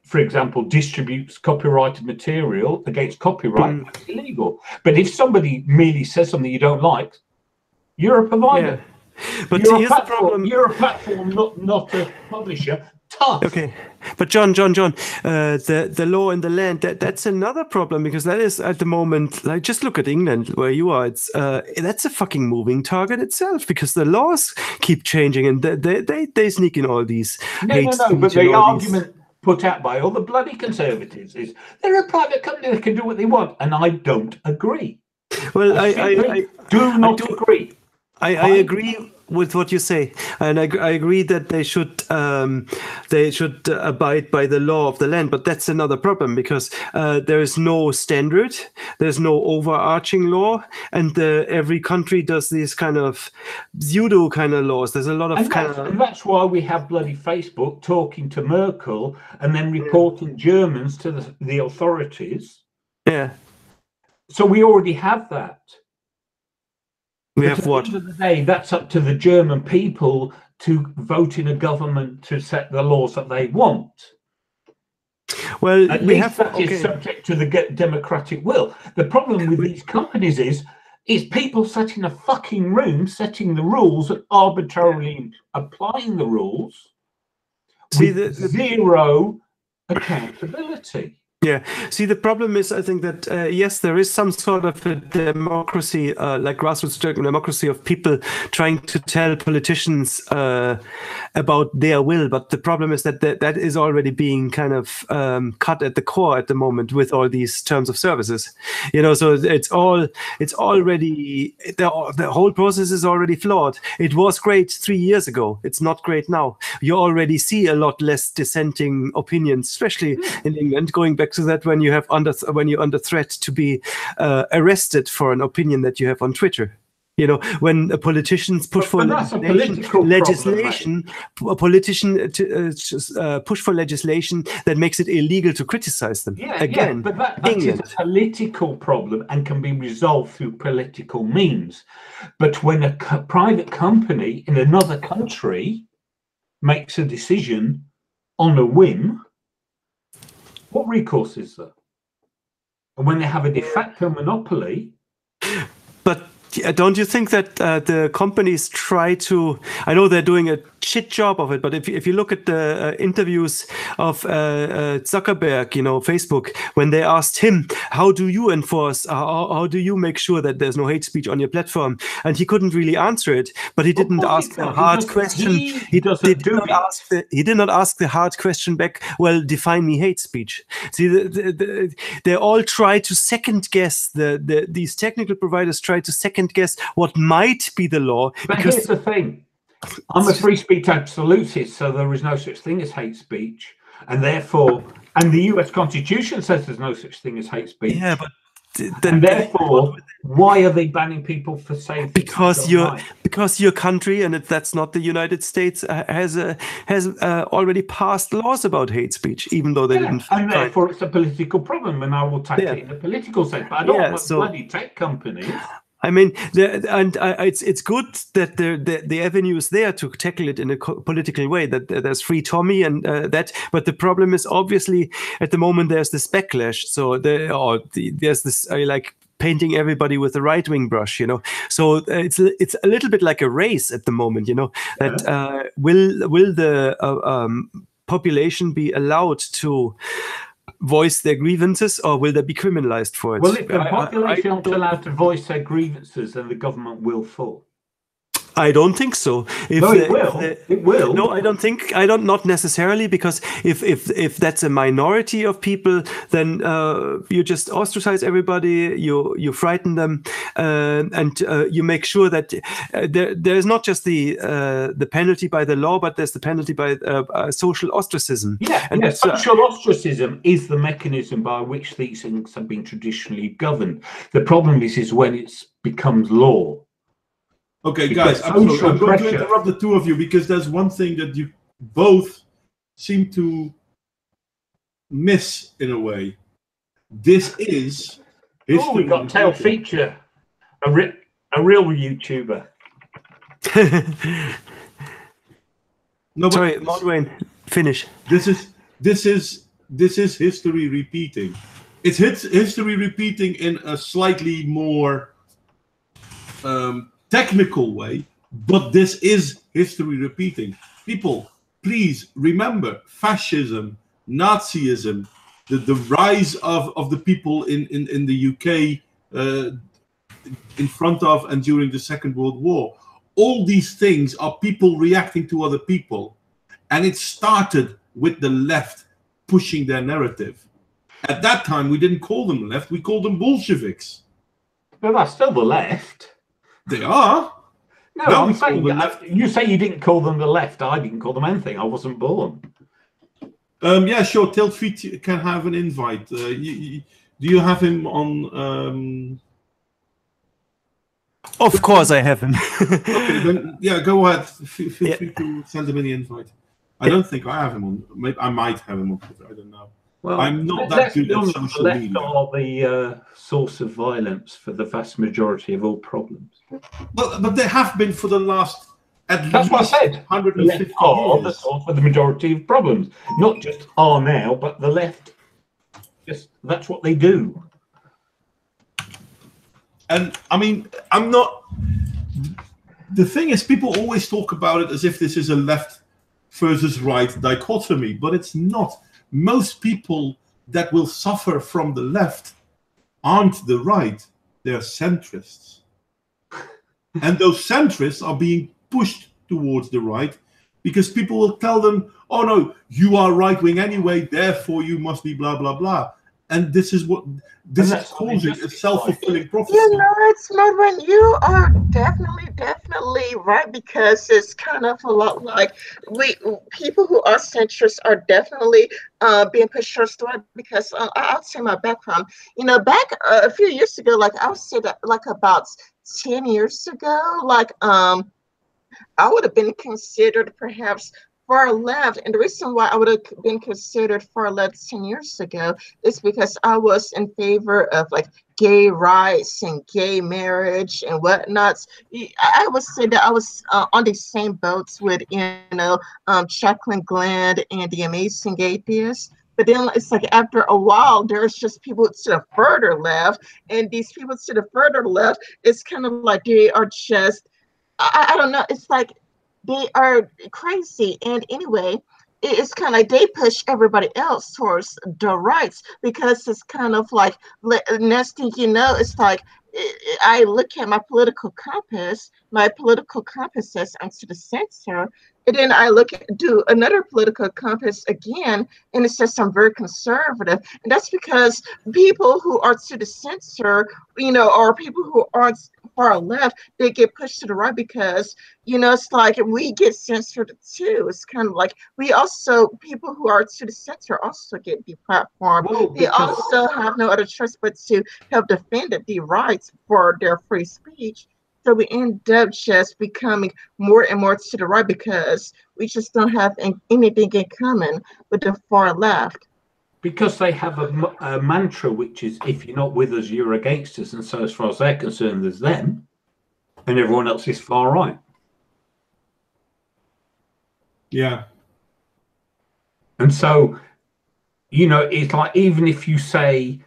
for example, distributes copyrighted material against copyright, that's illegal. But if somebody merely says something you don't like, you're a provider. Yeah. But you're the problem. You're a platform, not a publisher. Tough. Okay, but John, the law in the land, that's another problem, because that is at the moment, like, just look at England where you are. It's that's a fucking moving target itself, because the laws keep changing and they sneak in all these. No. But the argument put out by all the bloody conservatives is they're a private company that can do what they want, and I don't agree. Well, I do not agree. I agree with what you say, and I agree that they should abide by the law of the land. But that's another problem, because there is no standard, there's no overarching law, and every country does these kind of pseudo kind of laws. There's a lot of and that's why we have bloody Facebook talking to Merkel and then reporting Germans to the authorities. Yeah. So we already have that. We have what? At the end of the day, that's up to the German people to vote in a government to set the laws that they want. Well, at least that is subject to the democratic will. The problem with these companies is people sat in a fucking room setting the rules and arbitrarily applying the rules with zero accountability. Yeah. See, the problem is, I think that, yes, there is some sort of a democracy, like grassroots democracy of people trying to tell politicians about their will. But the problem is that that is already being kind of cut at the core at the moment with all these terms of services. You know, so it's already, the whole process is already flawed. It was great 3 years ago. It's not great now. You already see a lot less dissenting opinions, especially in England, going back to that when you're under threat to be arrested for an opinion that you have on Twitter. You know, when politicians push for legislation, a politician push for legislation that makes it illegal to criticize them. Yeah, but that is a political problem and can be resolved through political means. But when a private company in another country makes a decision on a whim, what recourse is there? And when they have a de facto monopoly. But don't you think that the companies try to, I know they're doing a shit job of it, but if you look at the interviews of Zuckerberg, you know, Facebook, when they asked him, how do you enforce, how do you make sure that there's no hate speech on your platform? And he couldn't really answer it, but he didn't ask the hard question. He did not ask the hard question back, well, define me hate speech. See, they all try to second guess, these technical providers try to second guess what might be the law. But here's the thing. I'm a free speech absolutist, so there is no such thing as hate speech. And therefore, and the US Constitution says there's no such thing as hate speech. Yeah, but and therefore, why are they banning people for saying because your country, and that's not the United States, has already passed laws about hate speech, even though they didn't. And therefore, it's a political problem, and I will tackle it in a political sense. But I don't want bloody tech companies. I mean, it's good that the avenue is there to tackle it in a political way. That there's free Tommy and that, but the problem is obviously at the moment there's this backlash. So there's this like painting everybody with the right-wing brush, you know. So it's a little bit like a race at the moment, you know. That will the population be allowed to voice their grievances, or will they be criminalized for it? Well, if the population aren't allowed to voice their grievances, then the government will fall. I don't think so. It will. No, I don't. Not necessarily, because if that's a minority of people, then you just ostracize everybody. You frighten them, and you make sure that there's not just the penalty by the law, but there's the penalty by social ostracism. Yeah, and social ostracism is the mechanism by which these things have been traditionally governed. The problem is when it becomes law. Okay, guys, I'm going to interrupt the two of you because there's one thing that you both seem to miss in a way. This is history. Oh, we got tail feature, a real YouTuber. No, sorry, Modwain, finish. This is history repeating. It's history repeating in a slightly more technical way, but this is history repeating. People, please remember fascism, Nazism, the rise of the people in the UK in front of and during the Second World War. All these things are people reacting to other people, and it started with the left pushing their narrative. At that time, we didn't call them left, we called them Bolsheviks. But that's still the left. They are. No, Now I'm we call saying the left. you say you didn't call them the left. I didn't call them anything. I wasn't born. Yeah, sure. Tilt Feet can have an invite. Do you have him on? Of course, I have him. Okay, then yeah, go ahead. Feel free to send him an invite. I don't think I have him on. Maybe I might have him on Twitter. I don't know. Well, I'm not that good at social the left media. are the source of violence for the vast majority of all problems. But they have been for the last That's what I said. 150 The left are the years. source for the majority of problems. Not just are now, but the left. Just that's what they do. And I mean, I'm not. The thing is, people always talk about it as if this is a left versus right dichotomy, but it's not. Most people that will suffer from the left aren't the right, they're centrists. And those centrists are being pushed towards the right because people will tell them, oh no, you are right-wing anyway, therefore you must be blah, blah, blah. And this is causing a self-fulfilling prophecy. You know, it's not when you are definitely right, because it's kind of a lot like people who are centrists are definitely being pushed towards the right, because I'll say my background. You know, back a few years ago, like I would say that like about 10 years ago, like I would have been considered perhaps far left, and the reason why I would have been considered far left 10 years ago is because I was in favor of like gay rights and gay marriage and whatnot. I would say that I was on the same boats with Jacqueline Glenn and the Amazing Atheist. But then it's like after a while, there's just people to the further left, and these people to the further left, it's kind of like they are just I don't know. It's like they are crazy. And anyway, it's kind of like they push everybody else towards the rights, because it's kind of like, next thing you know, it's like I look at my political compass says I'm to the center. And then I do another political compass again, and it says I'm very conservative. And that's because people who are to the center, or people who aren't far left, they get pushed to the right because, it's like we get censored too. It's kind of like people who are to the center also get deplatformed. Well, they also have no other choice but to help defend the rights for their free speech. So we end up just becoming more and more to the right because we just don't have anything in common with the far left. Because they have a mantra, which is, if you're not with us, you're against us. And so as far as they're concerned, there's them. And everyone else is far right. Yeah. And so, it's like, even if you say,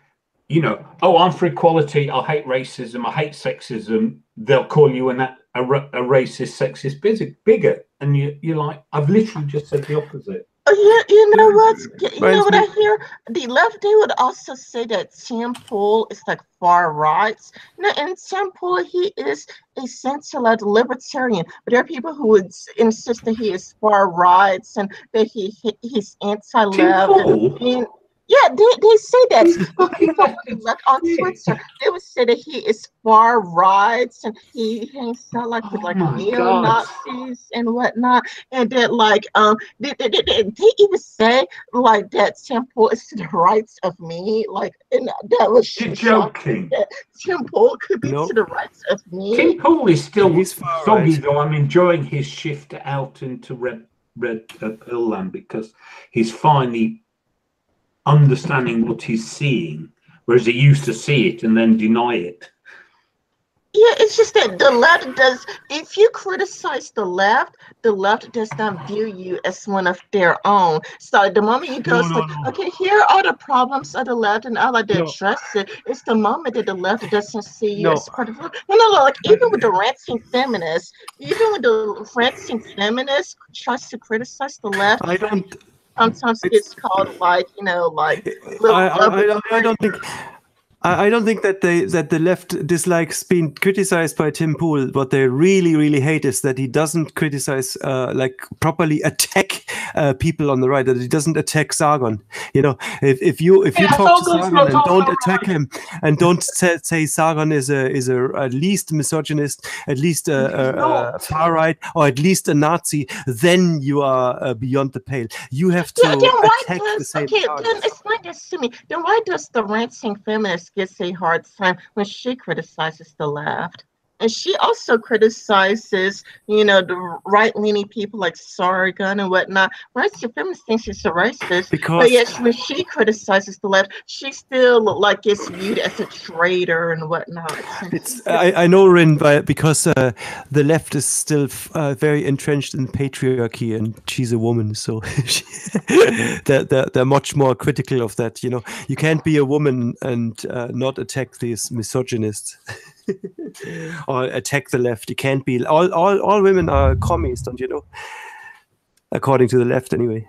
oh, I'm for equality, I hate racism, I hate sexism, they'll call you a racist, sexist bigot. And you're like, I've literally just said the opposite. You know what? You know what I hear? The left, they would also say that Tim Pool is like far right. And Tim Pool, he is a center-left libertarian. But there are people who would insist that he is far right and that he's anti-left. Yeah, they say that. But people like on Twitter, they would say that he is far right and he hangs out like with like neo-Nazis and whatnot. And that like they even say like that Temple is to the right of me. Like, and that was joking. That Temple could be to the right of me. Tim Pool is still soggy, though. I'm enjoying his shift out into red pill land because he's finally understanding what he's seeing, whereas he used to see it and then deny it. Yeah, it's just that the left does, if you criticize the left does not view you as one of their own. So the moment you go, okay, here are the problems of the left and I like to address it, it's the moment that the left doesn't see you as part of it. No, like even with the ranting feminists tries to criticize the left. Sometimes it's called like, like. I don't think. I don't think that the left dislikes being criticized by Tim Pool. What they really hate is that he doesn't criticize, like properly attack people on the right. That he doesn't attack Sargon. You know, if you talk to Sargon and don't attack him and don't say Sargon is at least misogynist, at least a far right, or at least a Nazi, then you are beyond the pale. You have to attack the same target. Then explain this to me. Then why does the ranting feminist gets a hard time when she criticizes the left? And she also criticizes, the right-leaning people like Sargon and whatnot. Right, the feminist thinks she's a racist, but yet when she criticizes the left, she still gets viewed as a traitor and whatnot. I know, Rin, because the left is still very entrenched in patriarchy, and she's a woman, so they're much more critical of that. You know, you can't be a woman and not attack these misogynists. Or attack the left. You can't be all women are commies, don't you know? According to the left, anyway.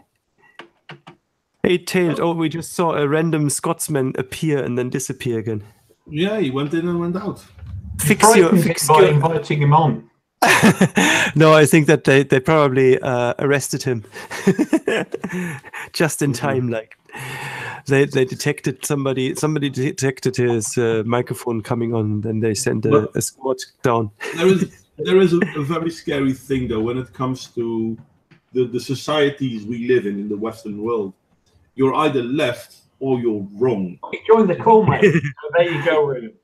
Eight-tailed. Oh, we just saw a random Scotsman appear and then disappear again. Yeah, he went in and went out. Fix your inviting him on. No, I think that they probably arrested him just in time. Like they detected somebody detected his microphone coming on, then they sent a squad down. There is a very scary thing though when it comes to the societies we live in the Western world. You're either left or you're wrong. Join the call, mate. So there you go, Ruben.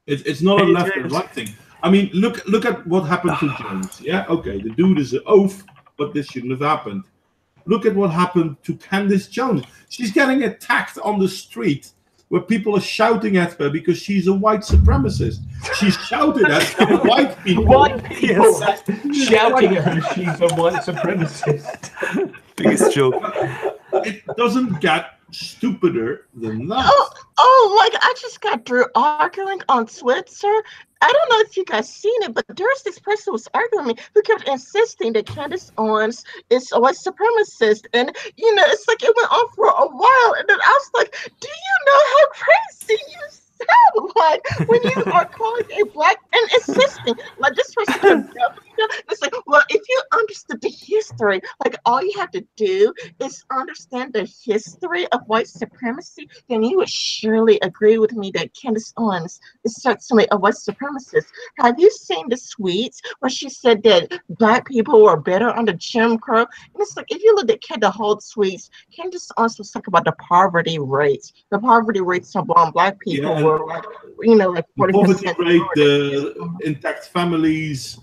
It's not a left and right thing. I mean, look at what happened to Jones. Yeah, okay, the dude is an oaf, but this shouldn't have happened. Look at what happened to Candace Jones. She's getting attacked on the street where people are shouting at her because she's a white supremacist. She's shouted at white people. White people shouting at her she's a white supremacist. Biggest joke. It doesn't get stupider than that. I just got through arguing on Twitter. I don't know if you guys seen it, but there's this person who was arguing with me who kept insisting that Candace Owens is a white supremacist. And, it's like it went on for a while. And then I was like, do you know how crazy you sound like when you are calling a black and insisting? Like this person, it's like, well, if you understood the history, like all you have to do is understand the history of white supremacy, then you would surely agree with me that Candace Owens is certainly a white supremacist. Have you seen the tweets where she said that black people were better under Jim Crow? And it's like, if you look at the whole tweets, Candace Owens was talking about the poverty rates. The poverty rates among black people were like 40%. Poverty rate, the intact families.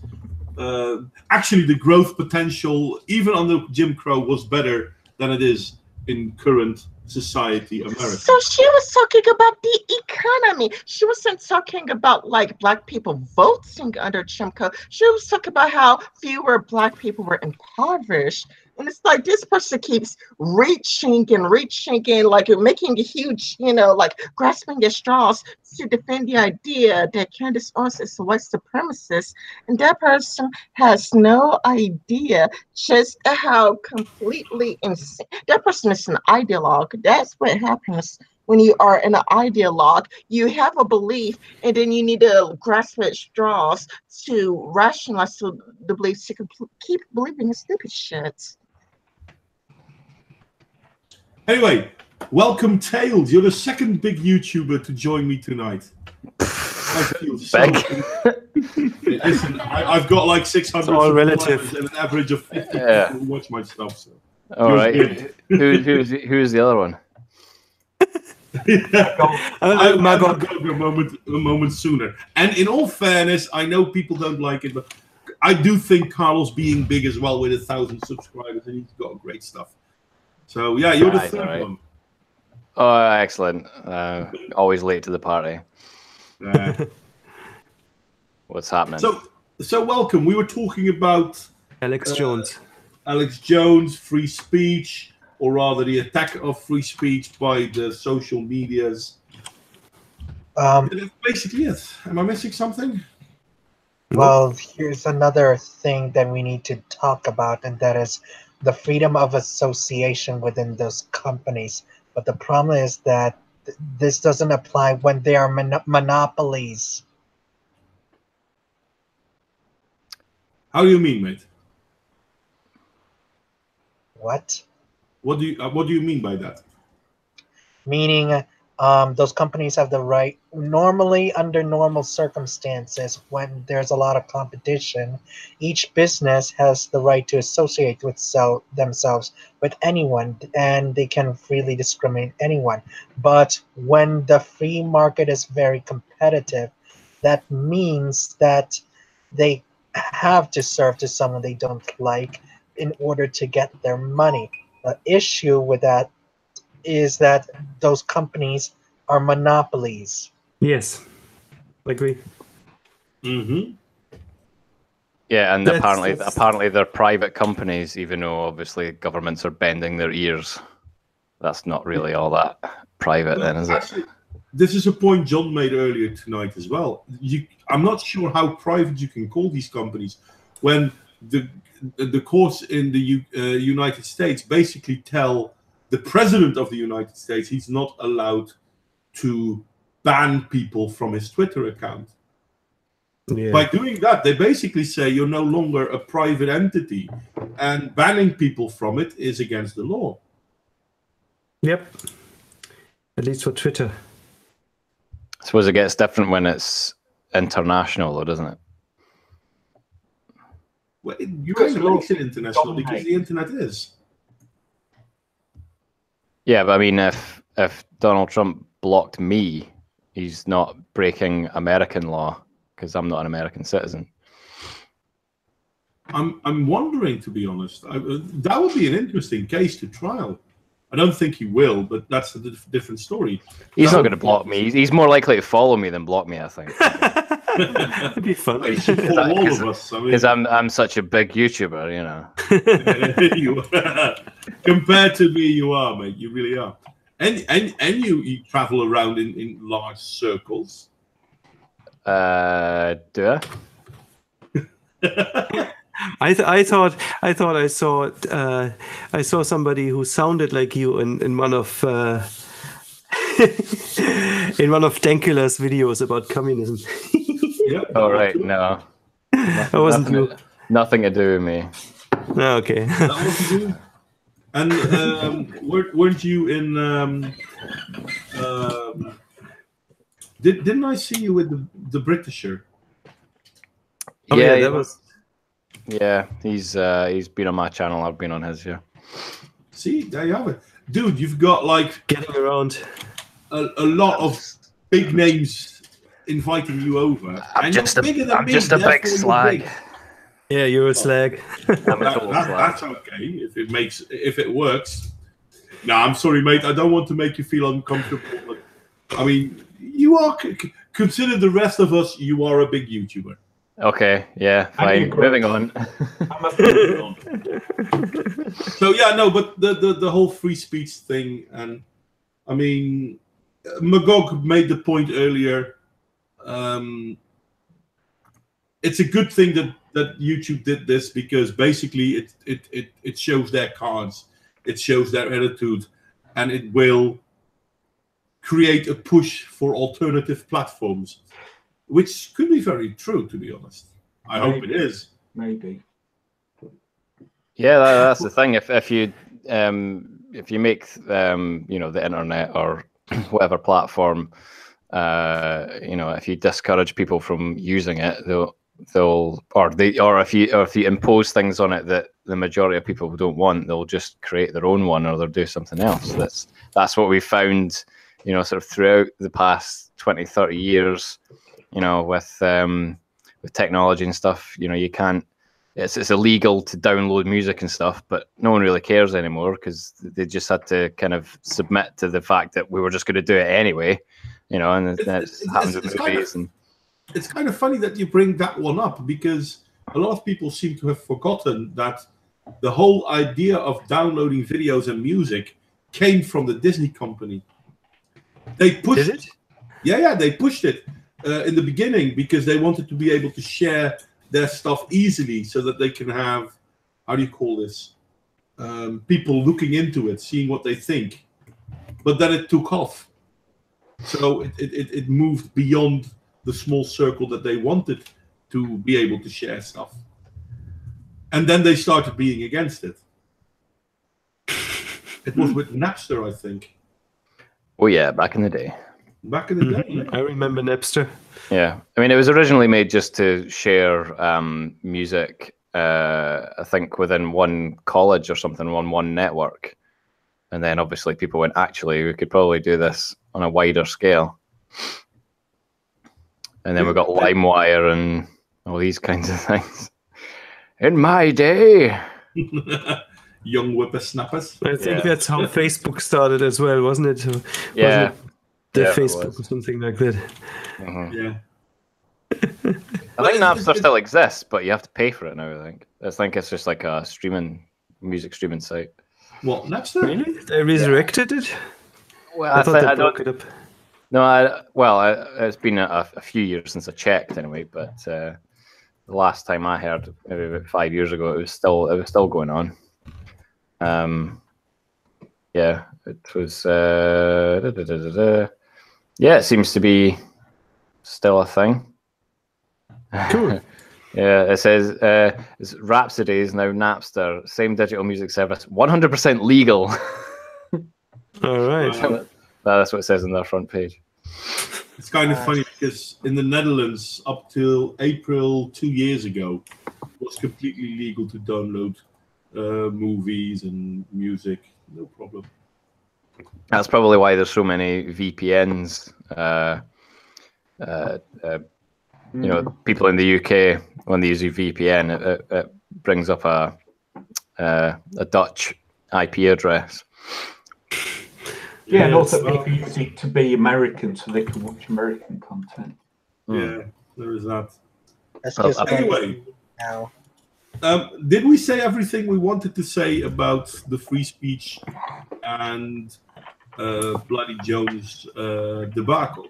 Actually, the growth potential, even under Jim Crow, was better than it is in current society America. So she was talking about the economy. She wasn't talking about like black people voting under Jim Crow. She was talking about how fewer black people were impoverished. And it's like this person keeps reaching and like making a huge, grasping at straws to defend the idea that Candace Owens is a white supremacist. And that person has no idea just how completely insane. That person is an ideologue. That's what happens when you are an ideologue. You have a belief, and then you need to grasp at straws to rationalize the beliefs to keep believing in stupid shit. Anyway, welcome, Tails. You're the second big YouTuber to join me tonight. I feel so. Listen, I've got like 600 all relative and an average of 50 people who watch my stuff. So. All right. Who's the other one? I'll go a moment sooner. And in all fairness, I know people don't like it, but I do think Carlos being big as well with 1,000 subscribers, and he's got great stuff. So yeah, you're the third one. Oh, excellent! Always late to the party. What's happening? So welcome. We were talking about Alex Jones. Alex Jones, free speech, or rather the attack of free speech by the social medias. That's basically it. Am I missing something? Well, here's another thing that we need to talk about, and that is the freedom of association within those companies. But the problem is that this doesn't apply when they are monopolies. How do you mean, mate? What? What do you mean by that? Meaning, those companies have the right, normally under normal circumstances, when there's a lot of competition, each business has the right to associate with themselves with anyone, and they can freely discriminate anyone. But when the free market is very competitive, that means that they have to serve to someone they don't like in order to get their money. The issue with that is that those companies are monopolies. Yes, I agree. Mm-hmm. Yeah, and That's- apparently they're private companies, even though obviously governments are bending their ears. That's not really all that private, then, is Actually, it? this is a point John made earlier tonight as well. I'm not sure how private you can call these companies when the courts in the United States basically tell the president of the United States he's not allowed to ban people from his Twitter account. Yeah. By doing that, they basically say you're no longer a private entity, and banning people from it is against the law. Yep. At least for Twitter. I suppose it gets different when it's international, though, doesn't it? Well, you kind of makes it international because the internet is. Yeah, but I mean, if Donald Trump blocked me, he's not breaking American law because I'm not an American citizen. I'm wondering, to be honest, that would be an interesting case to trial. I don't think he will, but that's a different story. He's not going to block me. He's more likely to follow me than block me, I think. It'd be fun. He should follow all of us. Because I'm such a big YouTuber, you know. Compared to me, you are, mate. You really are. And you travel around in large circles. Do I? I thought I saw somebody who sounded like you in one of in one of Dankula's videos about communism. Yep. Oh, right, no. That wasn't you. Nothing to do with me. Oh, okay. That was you. And weren't you in? Didn't I see you with the Britisher? Oh, yeah, that was. Yeah, he's been on my channel. I've been on his. Yeah. See, there you have it, dude. You've got like Getting around. a lot of big names inviting you over. I'm just a big slag. Yeah, you're a slag. That's okay if it works. No, I'm sorry, mate. I don't want to make you feel uncomfortable. But, I mean, you are consider the rest of us. You are a big YouTuber. Okay, yeah, fine. Moving on. So yeah, no, but the whole free speech thing, and I mean, Magog made the point earlier. It's a good thing that YouTube did this because basically it shows their cards, it shows their attitude, and it will create a push for alternative platforms, which could be very true, to be honest. I hope it is. Maybe. Yeah, that's the thing. If you make the internet or whatever platform, if you discourage people from using it, if you impose things on it that the majority of people don't want, they'll just create their own one or they'll do something else. That's what we found, sort of throughout the past 20, 30 years, with technology and stuff. You can't. It's illegal to download music and stuff, but no one really cares anymore because they just had to kind of submit to the fact that we were just going to do it anyway, and that happens with movies. It's kind of funny that you bring that one up because a lot of people seem to have forgotten that the whole idea of downloading videos and music came from the Disney company. They pushed Did it? Yeah, they pushed it in the beginning because they wanted to be able to share their stuff easily so that they can have, how do you call this? People looking into it, seeing what they think. But then it took off. So it moved beyond the small circle that they wanted to be able to share stuff. And then they started being against it. It was with Napster, I think. Oh yeah, back in the day. Back in the day, yeah. I remember Napster. Yeah, I mean, it was originally made just to share music. I think within one college or something on one network, and then obviously people went, actually, we could probably do this on a wider scale. And then we got LimeWire and all these kinds of things. In my day. Young whippersnappers. I think that's how Facebook started as well, wasn't it? Yeah. Wasn't it Facebook or something like that. Mm-hmm. Yeah. I think Napster still exists, but you have to pay for it now, I think it's just like a music streaming site. What, Napster? Really? They resurrected it? Well, I thought they broke it up. No, it's been a few years since I checked anyway, but the last time I heard, maybe about 5 years ago, it was still going on. Yeah, it was. Yeah, it seems to be still a thing. Cool. Yeah, it says Rhapsody is now Napster, same digital music service, 100% legal. All right. That's what it says on their front page. It's kind of funny because in the Netherlands, up till April 2 years ago, it was completely legal to download movies and music, no problem. That's probably why there's so many VPNs. You know, people in the UK, when they use a VPN, it brings up a Dutch IP address. Yeah, and also people use it to be American so they can watch American content. Yeah, there is that. Anyway, now. Did we say everything we wanted to say about the free speech and Bloody Jones debacle?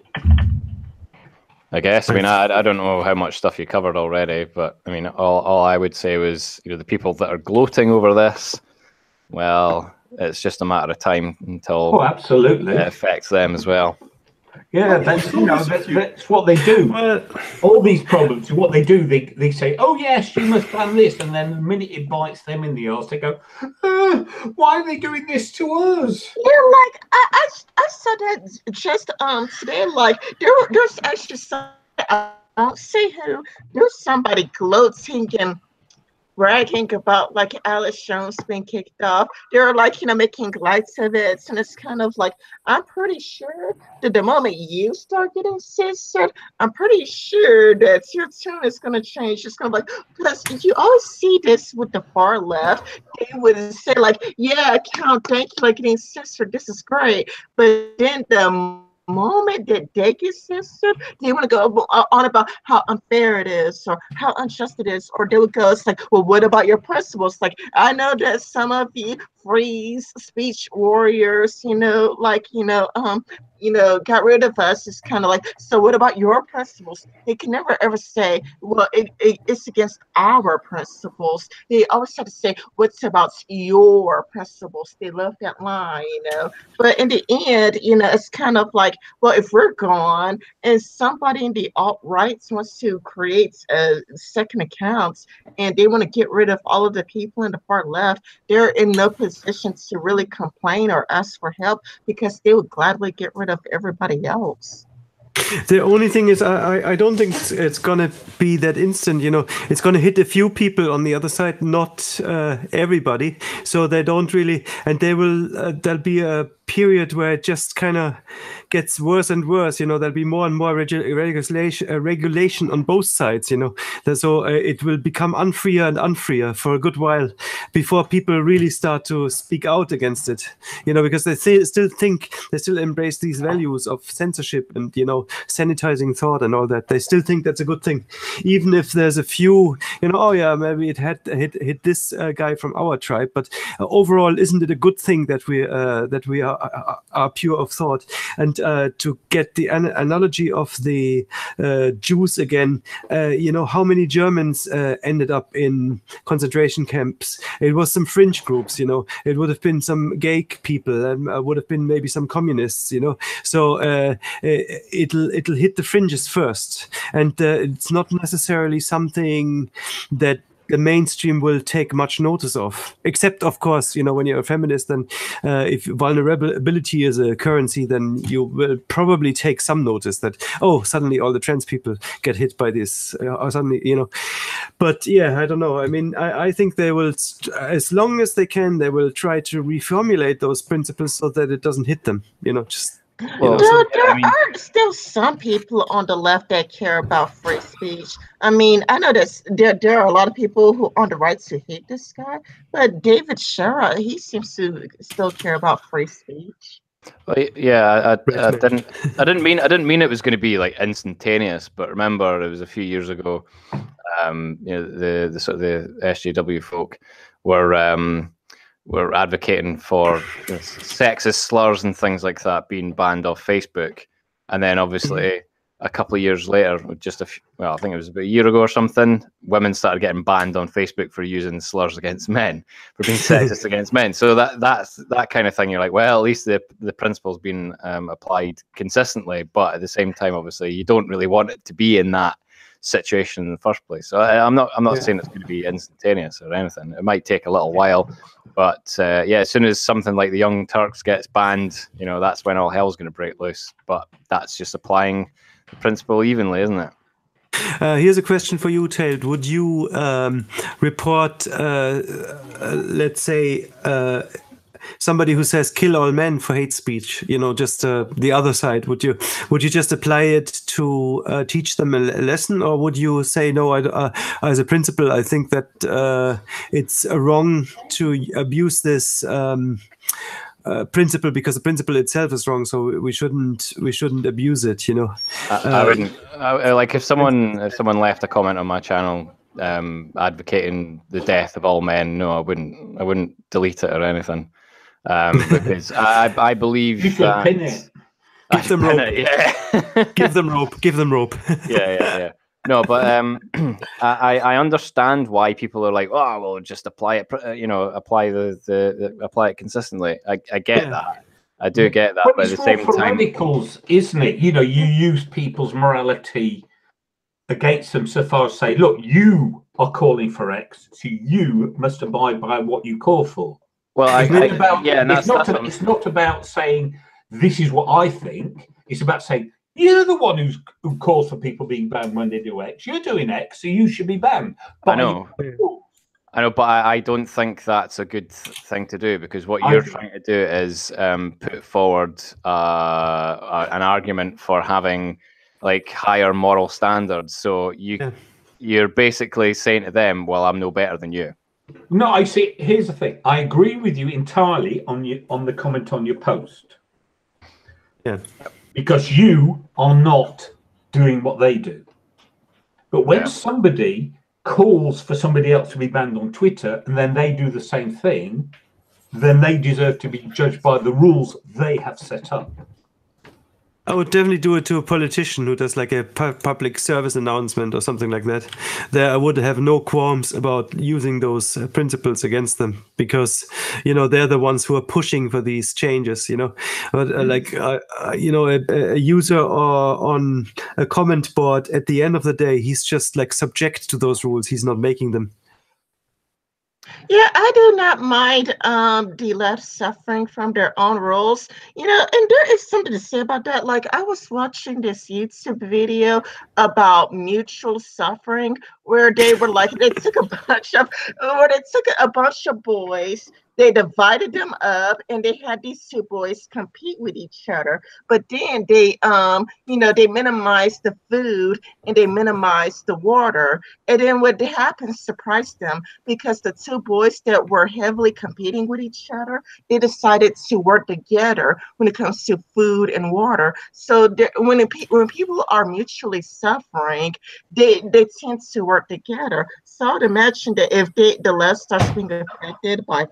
I guess. I mean, I don't know how much stuff you covered already, but I mean, all I would say was, you know, the people that are gloating over this, well, it's just a matter of time until absolutely it affects them as well. Yeah, that's what they do. All these problems, what they do, they say, oh yes, you must ban this, and then the minute it bites them in the arse, they go, why are they doing this to us? Yeah, like I saw that just today. Like there's actually some, I don't see who, there's somebody gloating and bragging about like Alex Jones being kicked off. They're like, you know, making lights of it, and it's kind of like, I'm pretty sure that the moment you start getting censored, I'm pretty sure that your tune is going to change. It's going to be like, because you always see this with the far left, they would say like, yeah, Count, thank you for getting censored, this is great, but then the moment that they get censored, they want to go on about how unfair it is or how unjust it is, or they would go, it's like, well, what about your principles? Like, I know that some of the free speech warriors, got rid of us. It's kind of like, so what about your principles? They can never ever say, well, it's against our principles. They always have to say, what's about your principles? They love that line, But in the end, it's kind of like, well, if we're gone and somebody in the alt-right wants to create a second accounts and they want to get rid of all of the people in the far left, they're in no position to really complain or ask for help because they would gladly get rid of everybody else. The only thing is, I don't think it's gonna be that instant. It's gonna hit a few people on the other side, not everybody. So they don't really, and they will. There'll be a period where it just kind of gets worse and worse. There'll be more and more regulation on both sides. So it will become unfreer and unfreer for a good while before people really start to speak out against it. Because they still embrace these values of censorship and sanitizing thought and all that. They still think that's a good thing, even if there's a few. Oh yeah, maybe it had hit this guy from our tribe, but overall, isn't it a good thing that we are are pure of thought. And to get the analogy of the Jews again, how many Germans ended up in concentration camps? It was some fringe groups, it would have been some gay people, and would have been maybe some communists, so it'll hit the fringes first, and it's not necessarily something that the mainstream will take much notice of, except of course, when you're a feminist, then if vulnerability is a currency, then you will probably take some notice that, oh, suddenly all the trans people get hit by this, or suddenly, but yeah, I don't know. I mean, I think they will, as long as they can, they will try to reformulate those principles so that it doesn't hit them, just. There are still some people on the left that care about free speech. I mean, I know that there are a lot of people who on the right who hate this guy, but David Shera, he seems to still care about free speech. Well, yeah, I didn't mean it was going to be like instantaneous, but remember it was a few years ago. The sort of the SJW folk were advocating for sexist slurs and things like that being banned off Facebook, and then obviously a couple of years later, I think it was about a year ago or something, women started getting banned on Facebook for using slurs against men, for being sexist against men. So that's that kind of thing. You're like, well, at least the principle's been applied consistently, but at the same time, obviously, you don't really want it to be in that situation in the first place. So I'm not saying it's going to be instantaneous or anything. It might take a little while, but as soon as something like the Young Turks gets banned, that's when all hell's going to break loose. But that's just applying the principle evenly, isn't it? Here's a question for you, Tailed. Would you report, let's say, somebody who says "kill all men" for hate speech? Just the other side. Would you just apply it to teach them a lesson, or would you say no? As a principle, I think that it's wrong to abuse this principle because the principle itself is wrong. So we shouldn't abuse it. I wouldn't. Like if someone left a comment on my channel advocating the death of all men, no, I wouldn't delete it or anything. Because I believe that pin it. Give them rope. Yeah. Give them rope. Yeah. No, but I understand why people are like, oh, well, just apply it. Apply apply it consistently. I get that. I do get that, but at the same time, radicals, isn't it? You use people's morality against them so far as say, look, you are calling for X, so you must abide by what you call for. Well, it's not about saying this is what I think. It's about saying you're the one who calls for people being banned when they do X. You're doing X, so you should be banned. I know, but I don't think that's a good thing to do, because what you're trying to do is put forward an argument for having like higher moral standards. So you're basically saying to them, "Well, I'm no better than you." No, I see. Here's the thing. I agree with you entirely on the comment on your post. Yeah. Because you are not doing what they do. But when somebody calls for somebody else to be banned on Twitter and then they do the same thing, then they deserve to be judged by the rules they have set up. I would definitely do it to a politician who does like a public service announcement or something like that. There, I would have no qualms about using those principles against them, because they're the ones who are pushing for these changes. But a user or on a comment board, at the end of the day, he's just like subject to those rules. He's not making them. Yeah, I do not mind the left suffering from their own rules. And there is something to say about that. Like, I was watching this YouTube video about mutual suffering, where they were like, they took a bunch of boys, they divided them up, and they had these two boys compete with each other. But then they they minimized the food and they minimized the water. And then what happened surprised them, because the two boys that were heavily competing with each other, they decided to work together when it comes to food and water. So when people are mutually suffering, they tend to work together. So I'd imagine that if the left starts being affected by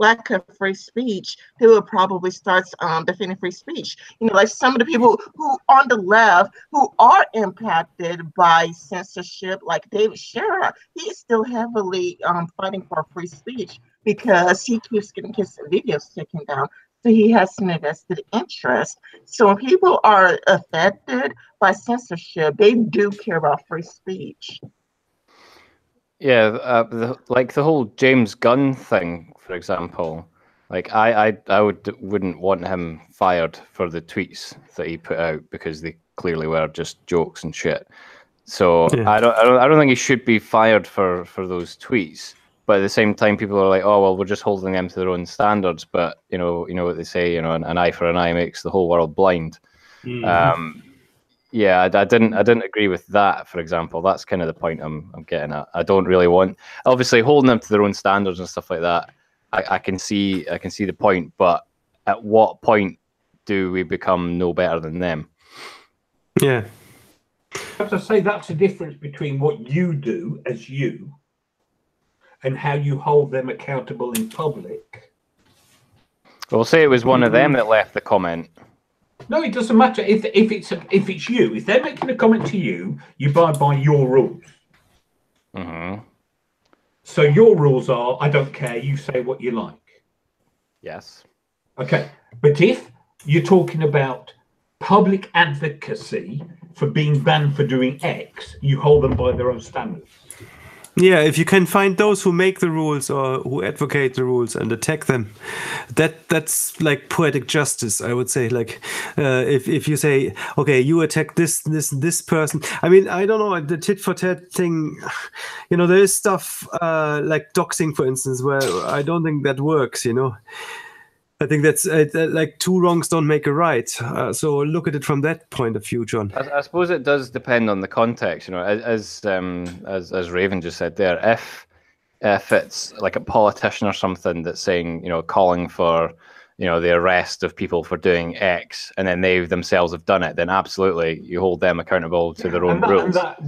lack of free speech, they will probably start defending free speech. You know, like some of the people who on the left who are impacted by censorship, like David Sherrod, he is still heavily fighting for free speech because he keeps getting his videos taken down. So he has an invested interest. So when people are affected by censorship, they do care about free speech. Yeah, like the whole James Gunn thing, for example. Like I wouldn't want him fired for the tweets that he put out because they clearly were just jokes and shit. So Yeah. I don't think he should be fired for those tweets. But at the same time, people are like, oh well, we're just holding them to their own standards. But you know what they say, you know, an eye for an eye makes the whole world blind. Yeah, I didn't agree with that, for example. That's kind of the point I'm getting at. I don't really want, obviously, holding them to their own standards and stuff like that. I can see the point, but at what point do we become no better than them? Yeah. I have to say that's the difference between what you do as you and how you hold them accountable in public. Well, say it was one of them that left the comment. No, it doesn't matter if it's you. If they're making a comment to you, you abide by your rules. Mm-hmm. So your rules are: I don't care. You say what you like. Yes. Okay, but if you're talking about public advocacy for being banned for doing X, you hold them by their own standards. Yeah, if you can find those who make the rules or who advocate the rules and attack them, that's like poetic justice, I would say. Like, if you say, okay, you attack this person. I mean, I don't know, the tit for tat thing. You know, there is stuff like doxing, for instance, where I don't think that works. You know, I think that's like two wrongs don't make a right. So look at it from that point of view, John. I suppose it does depend on the context, you know, as Raven just said there. If it's like a politician or something that's saying, you know, calling for, you know, the arrest of people for doing X, and then they themselves have done it, then absolutely you hold them accountable to their own rules. And that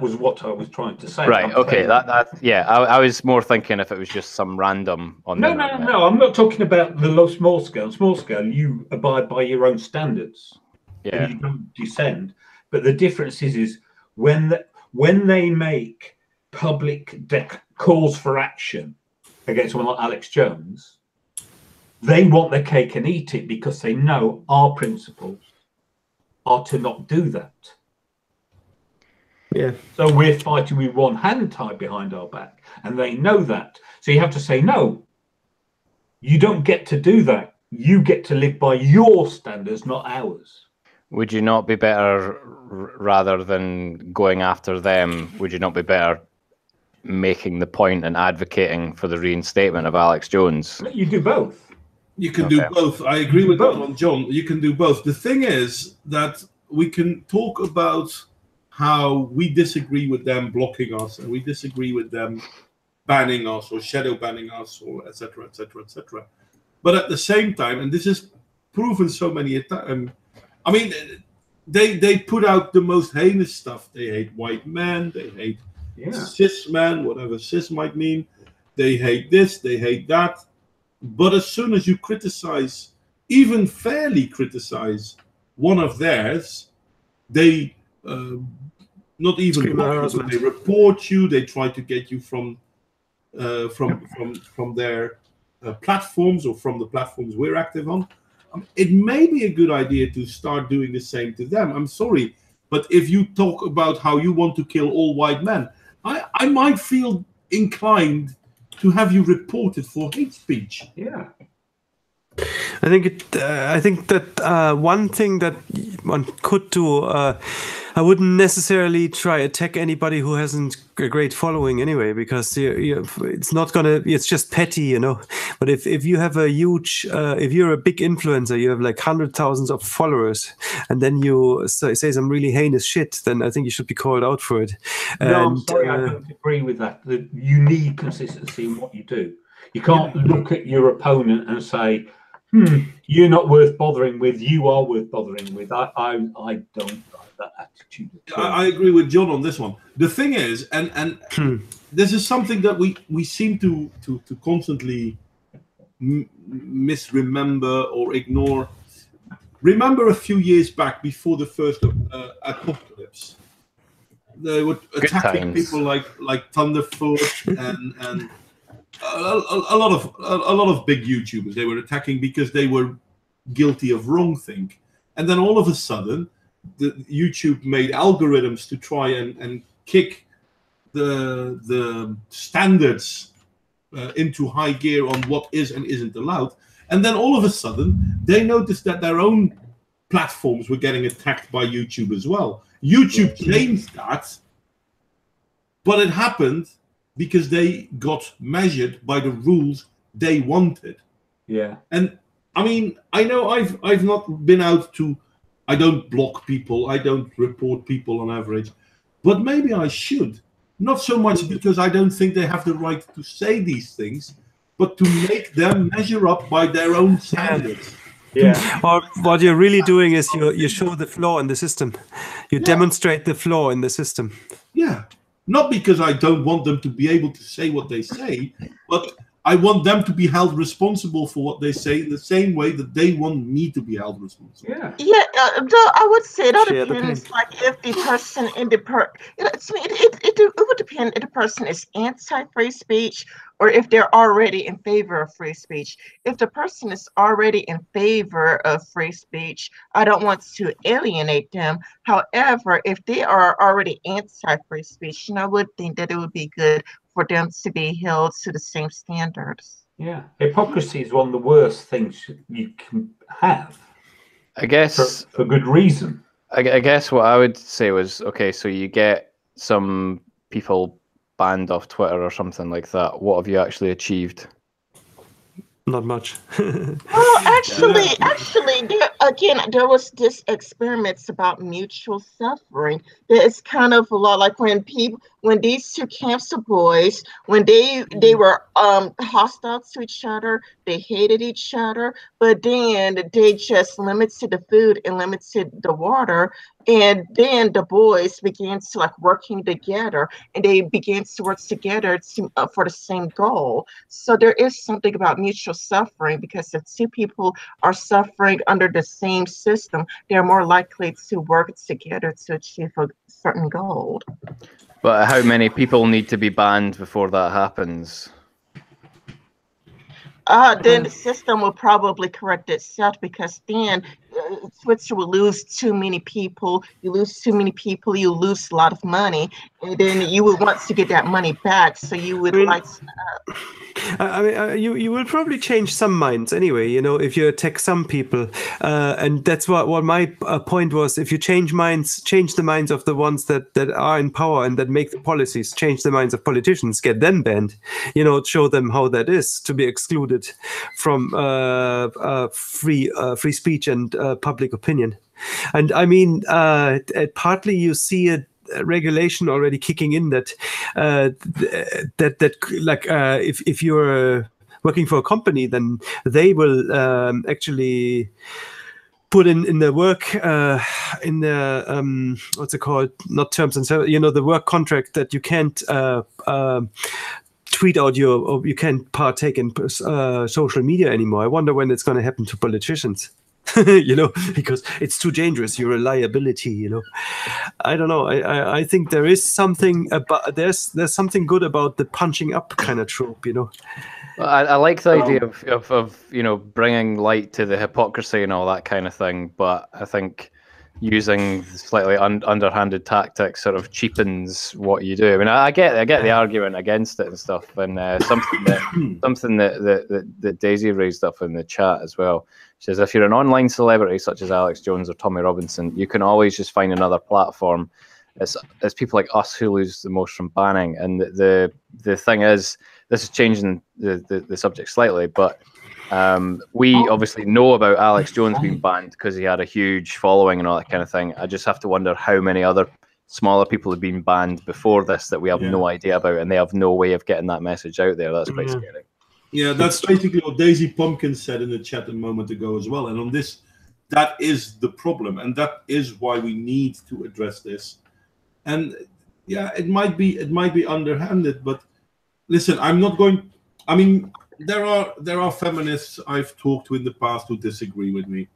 was what I was trying to say. Right. Okay. That yeah. I was more thinking if it was just some random on the internet. No. I'm not talking about the low small scale. Small scale, you abide by your own standards. Yeah. And you don't descend. But the difference is when they make public calls for action against someone like Alex Jones, they want their cake and eat it because they know our principles are to not do that. Yeah. So we're fighting with one hand tied behind our back, and they know that. So you have to say, no, you don't get to do that. You get to live by your standards, not ours. Would you not be better, rather than going after them, would you not be better making the point and advocating for the reinstatement of Alex Jones? You do both. You can do both. I agree with that one, John. You can do both. The thing is that we can talk about how we disagree with them blocking us, and we disagree with them banning us or shadow banning us, or etc., etc., etc. But at the same time, and this is proven so many times, I mean, they put out the most heinous stuff. They hate white men. They hate cis men, whatever cis might mean. They hate this. They hate that. But as soon as you criticize, even fairly criticize, one of theirs, they not even block you, but they report you. They try to get you from their platforms or from the platforms we're active on. It may be a good idea to start doing the same to them. I'm sorry, but if you talk about how you want to kill all white men, I might feel inclined to have you reported for hate speech. Yeah. I think that one thing that one could do, I wouldn't necessarily try attack anybody who hasn't a great following anyway, because it's not gonna. It's just petty, you know. But if you have a huge, if you're a big influencer, you have like 100,000 of followers, and then you say some really heinous shit, then I think you should be called out for it. No, I'm sorry, I don't agree with that. You need consistency in what you do. You can't look at your opponent and say, you're not worth bothering with. You are worth bothering with. I don't like that attitude. I agree with John on this one. The thing is, and this is something that we seem to constantly misremember or ignore. Remember a few years back, before the first apocalypse, they were attacking people like Thunderfoot and a lot of big YouTubers. They were attacking because they were guilty of wrongthink, and then all of a sudden, YouTube made algorithms to try and kick the standards into high gear on what is and isn't allowed. And then all of a sudden, they noticed that their own platforms were getting attacked by YouTube as well. YouTube changed that, but it happened because they got measured by the rules they wanted. Yeah. And I mean, I know I've not been out to, I don't block people, I don't report people on average, but maybe I should. Not so much because I don't think they have the right to say these things, but to make them measure up by their own standards. Yeah. Or what you're really doing is you show the flaw in the system. You demonstrate the flaw in the system. Yeah. Not because I don't want them to be able to say what they say, but I want them to be held responsible for what they say in the same way that they want me to be held responsible. Yeah. Yeah, I would say that depends. Like if the person in the it would depend if the person is anti-free speech or if they're already in favor of free speech. If the person is already in favor of free speech, I don't want to alienate them. However, if they are already anti-free speech, I would think that it would be good for them to be held to the same standards. Yeah, hypocrisy is one of the worst things you can have. I guess for good reason. I guess what I would say was, okay, so you get some people banned off Twitter or something like that. What have you actually achieved? Not much. Well, actually, there was this experiments about mutual suffering. It's kind of a lot like when these two camps of boys, when they were hostile to each other, they hated each other, but then they just limited the food and limited the water, and then the boys began to like working together, and they began to work together for the same goal. So there is something about mutual suffering, because if two people are suffering under the same system, they're more likely to work together to achieve a certain goal. But how many people need to be banned before that happens? Then the system will probably correct itself, because then Twitter will lose too many people. You lose too many people, you lose a lot of money, and then you would want to get that money back. So you would you will probably change some minds anyway. You know, if you attack some people, and that's what my point was. If you change minds, change the minds of the ones that are in power and that make the policies. Change the minds of politicians, get them banned. You know, show them how that is to be excluded from free speech and public opinion. And I mean, partly you see a regulation already kicking in that if you're working for a company, then they will actually put in the work in the what's it called, not terms and service, you know, the work contract, that you can't tweet out or you can't partake in social media anymore. I wonder when it's going to happen to politicians. You know, because it's too dangerous. You're a liability. You know, I don't know. I think there is something about there's something good about the punching up kind of trope. You know, well, I like the idea of you know, bringing light to the hypocrisy and all that kind of thing, but I think using slightly underhanded tactics sort of cheapens what you do. I mean, I get the argument against it and stuff, and something that Daisy raised up in the chat as well. She says, if you're an online celebrity such as Alex Jones or Tommy Robinson, you can always just find another platform. It's people like us who lose the most from banning. And the thing is, this is changing the subject slightly, but we obviously know about Alex Jones being banned because he had a huge following and all that kind of thing. I just have to wonder how many other smaller people have been banned before this that we have no idea about, and they have no way of getting that message out there. That's quite scary. Yeah, that's basically what Daisy Pumpkin said in the chat a moment ago as well. And on this, that is the problem, and that is why we need to address this. And yeah, it might be underhanded, but listen, I'm not going. I mean, there are feminists I've talked to in the past who disagree with me,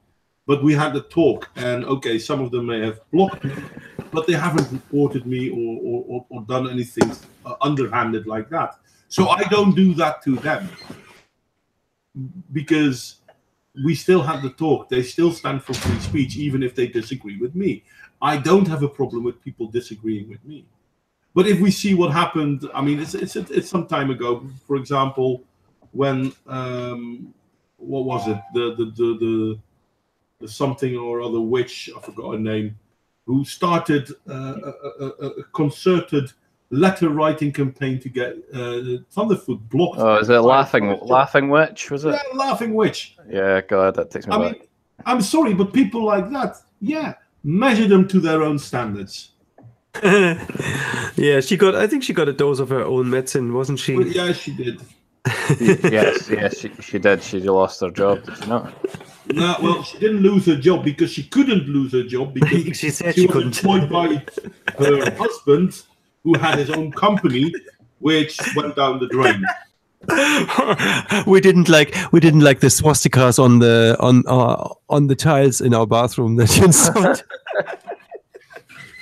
but we had a talk, and okay, some of them may have blocked me, but they haven't reported me or done anything underhanded like that. So I don't do that to them, because we still have the talk. They still stand for free speech, even if they disagree with me. I don't have a problem with people disagreeing with me. But if we see what happened, I mean, it's some time ago. For example, when what was it? The something or other witch, I forgot her name, who started a concerted letter writing campaign to get Thunderfoot blocked. Oh, is it Laughing Witch? Was it? Yeah, Laughing Witch. Yeah, God, that takes me back. I mean, I'm sorry, but people like that, yeah, measure them to their own standards. Yeah, I think she got a dose of her own medicine, wasn't she? Well, yeah, she did. yes, she did. She lost her job, did she not? No, well, she didn't lose her job because she couldn't lose her job because she said she she was employed by her husband, who had his own company, which went down the drain. we didn't like the swastikas on the tiles in our bathroom that you installed.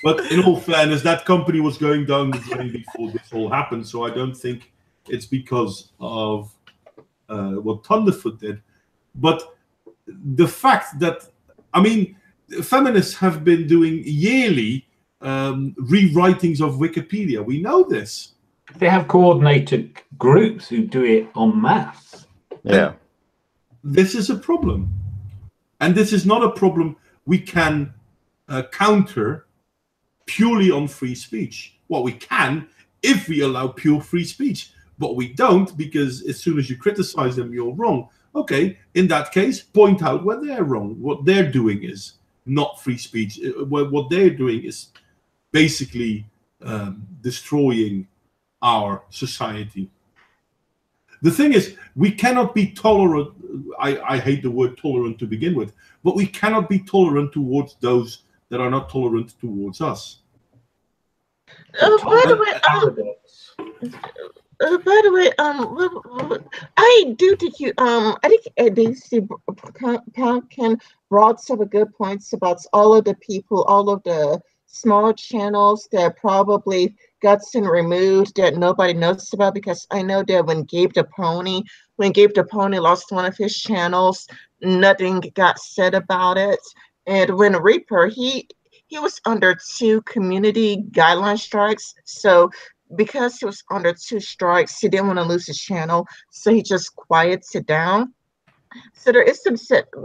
But in all fairness, that company was going down the drain before this all happened, so I don't think it's because of what Thunderfoot did. But the fact that, I mean, feminists have been doing yearly rewritings of Wikipedia. We know this. They have coordinated groups who do it en masse. Yeah. This is a problem. And this is not a problem we can counter purely on free speech. Well, we can if we allow pure free speech, but we don't, because as soon as you criticize them, you're wrong. Okay, in that case, point out where they're wrong. What they're doing is not free speech. What they're doing is basically destroying our society. The thing is, we cannot be tolerant. I hate the word tolerant to begin with, but we cannot be tolerant towards those that are not tolerant towards us. By the way, I do think you. I think DC Pumpkin brought some good points about all of the people, all of the small channels that probably got removed that nobody knows about, because I know that when Gabe the Pony lost one of his channels, nothing got said about it. And when Reaper, he was under 2 community guideline strikes. So because he was under 2 strikes, he didn't want to lose his channel, so he just quiets it down. So there is some,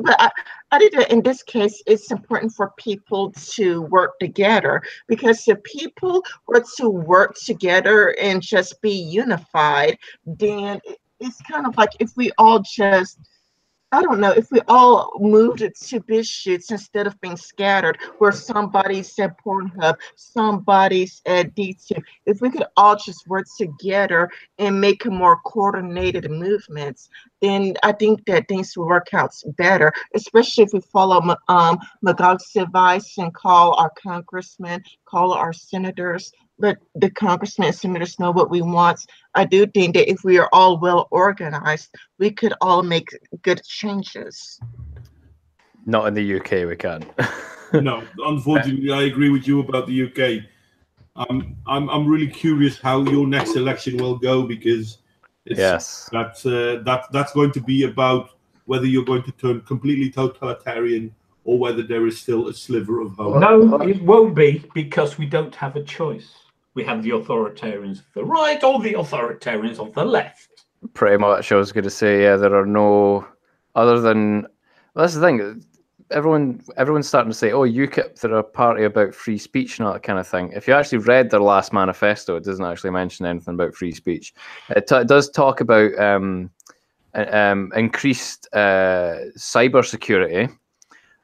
but I think that in this case, it's important for people to work together, because if people were to work together and just be unified, then it's kind of like if we all just, I don't know, if we all moved it to BitChute instead of being scattered, where somebody's at Pornhub, somebody's at DTube, if we could all just work together and make a more coordinated movements, then I think that things will work out better, especially if we follow Magog's advice and call our congressmen, call our senators, let the congressmen and senators know what we want. I do think that if we are all well organized, we could all make good changes. Not in the UK, we can. No, unfortunately, I agree with you about the UK. I'm really curious how your next election will go, because it's, that's going to be about whether you're going to turn completely totalitarian or whether there is still a sliver of hope. No, it won't be, because we don't have a choice. We have the authoritarians of the right or the authoritarians of the left. Pretty much. I was going to say, yeah, there are no other than. Well, that's the thing. Everyone's starting to say, "Oh, UKIP, they're a party about free speech and all that kind of thing." If you actually read their last manifesto, it doesn't actually mention anything about free speech. It does talk about increased cybersecurity.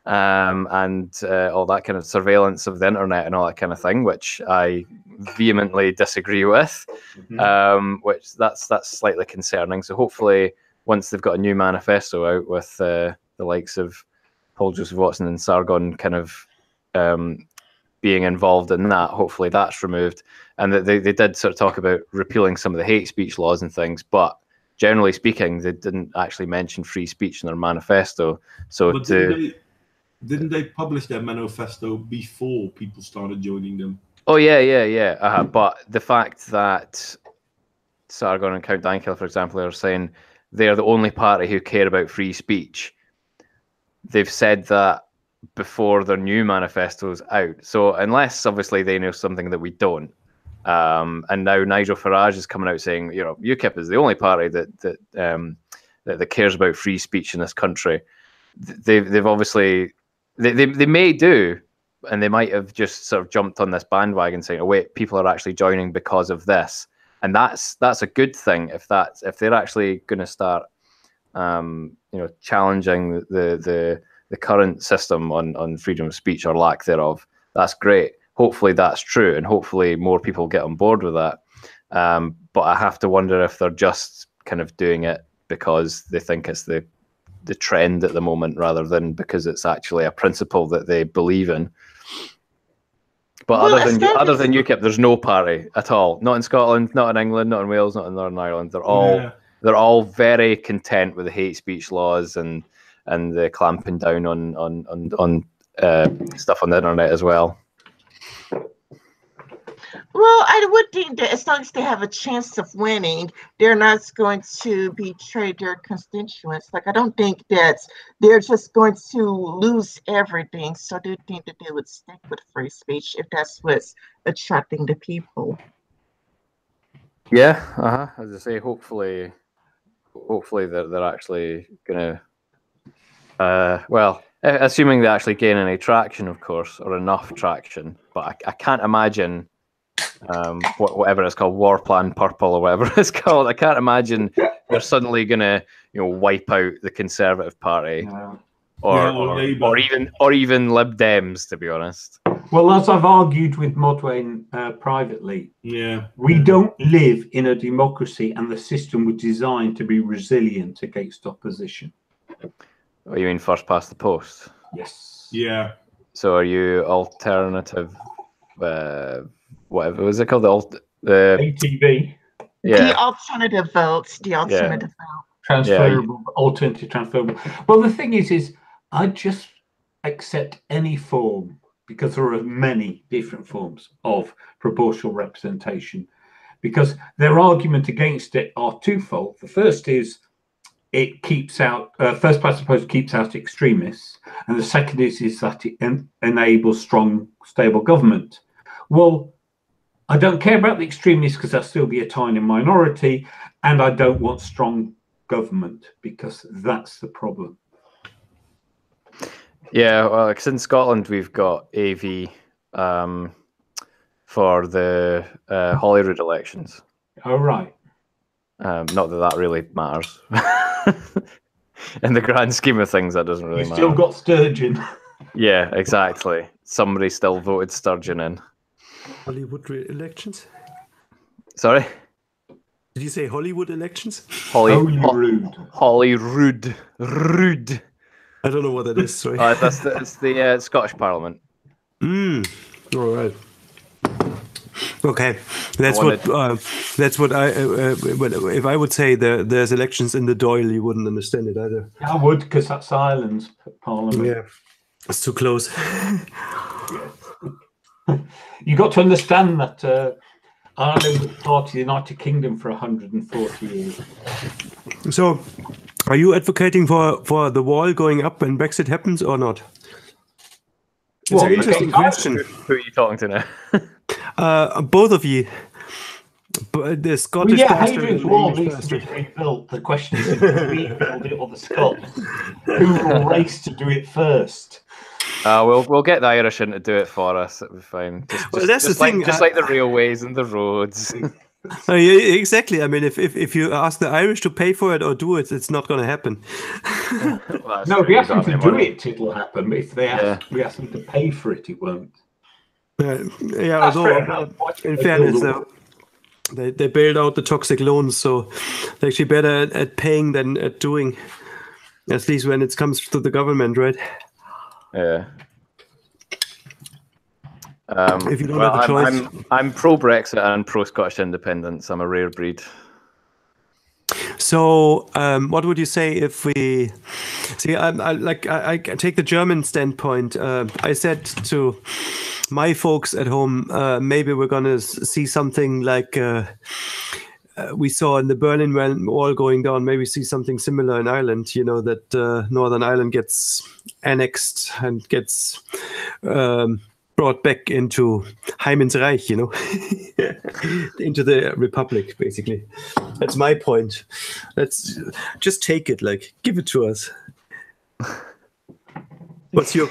And all that kind of surveillance of the internet and all that kind of thing, which I vehemently disagree with. Which that's slightly concerning. So hopefully, once they've got a new manifesto out with the likes of Paul Joseph Watson and Sargon kind of being involved in that, hopefully that's removed. And they did sort of talk about repealing some of the hate speech laws and things, but generally speaking, they didn't actually mention free speech in their manifesto. So But didn't they publish their manifesto before people started joining them? Oh yeah. But the fact that Sargon and Count Dankula, for example, are saying they're the only party who care about free speech. They've said that before their new manifesto's out. So unless obviously they know something that we don't, and now Nigel Farage is coming out saying, you know, UKIP is the only party that cares about free speech in this country. They've obviously they may do, and they might have just sort of jumped on this bandwagon saying, oh wait, people are actually joining because of this. And that's a good thing if they're actually going to start, challenging the current system on freedom of speech or lack thereof. That's great. Hopefully that's true, and hopefully more people get on board with that. But I have to wonder if they're just kind of doing it because they think it's the trend at the moment, rather than because it's actually a principle that they believe in. But other than UKIP, there's no party at all. Not in Scotland, not in England, not in Wales, not in Northern Ireland. They're all very content with the hate speech laws and the clamping down on stuff on the internet as well. Well, I would think that as long as they have a chance of winning, they're not going to betray their constituents. Like, I don't think that they're just going to lose everything. So I do think that they would stick with free speech if that's what's attracting the people. Yeah, as I say, hopefully they're actually gonna, assuming they actually gain any traction, of course, or enough traction. But I can't imagine. Whatever it's called, War Plan Purple or whatever it's called. I can't imagine they're suddenly gonna, wipe out the Conservative Party, or even Lib Dems, to be honest. Well, as I've argued with Modwain privately, we don't live in a democracy, and the system was designed to be resilient against opposition. Oh, you mean first past the post? Yes. Yeah. So are you alternative? Whatever was it called? The ATV. Yeah. The alternative votes. The alternative vote. Transferable, alternative transferable. Well, the thing is I just accept any form, because there are many different forms of proportional representation, because their argument against it are twofold. The first is it keeps out, first past the post keeps out extremists, and the second is that it enables strong, stable government. Well, I don't care about the extremists because there'll still be a tiny minority, and I don't want strong government because that's the problem. Yeah, well, because in Scotland we've got AV for the Holyrood elections. Oh, right. Not that really matters. In the grand scheme of things, that doesn't really matter. Still got Sturgeon. Yeah, exactly. Somebody still voted Sturgeon in. Hollywood elections? Sorry? Did you say Hollywood elections? Holyrood. Rude. I don't know what that is, sorry. It's the Scottish Parliament. All right. Okay, that's what I. If I would say there's elections in the Doyle, you wouldn't understand it either. I would, because that's Ireland's Parliament. Yeah, it's too close. You got to understand that Ireland was part of the United Kingdom for 140 years. So, are you advocating for the wall going up when Brexit happens or not? It's an interesting question. Who are you talking to now? Both of you. But the Scottish Hadrian's Wall needs to be rebuilt. The question is if we build it or the Scots. Who will race to do it first? We'll get the Irish in to do it for us. It'll be fine. That's the thing. Just like the railways and the roads. Yeah, exactly. I mean, if you ask the Irish to pay for it or do it, it's not going to happen. No, if we ask them to do it, it'll happen. But if we ask them to pay for it, it won't. Although in fairness, though, they bailed out the toxic loans, so they're actually better at paying than at doing. At least when it comes to the government, right? Yeah. If you don't have a choice. I'm pro Brexit and pro Scottish independence. I'm a rare breed. So, what would you say if we see? I take the German standpoint. I said to my folks at home, maybe we're gonna see something like we saw in the Berlin Wall going down. Maybe see something similar in Ireland. You know, that Northern Ireland gets annexed and gets brought back into Heimen's Reich, you know, into the Republic, basically. That's my point. Let's just take it, like, give it to us. What's your...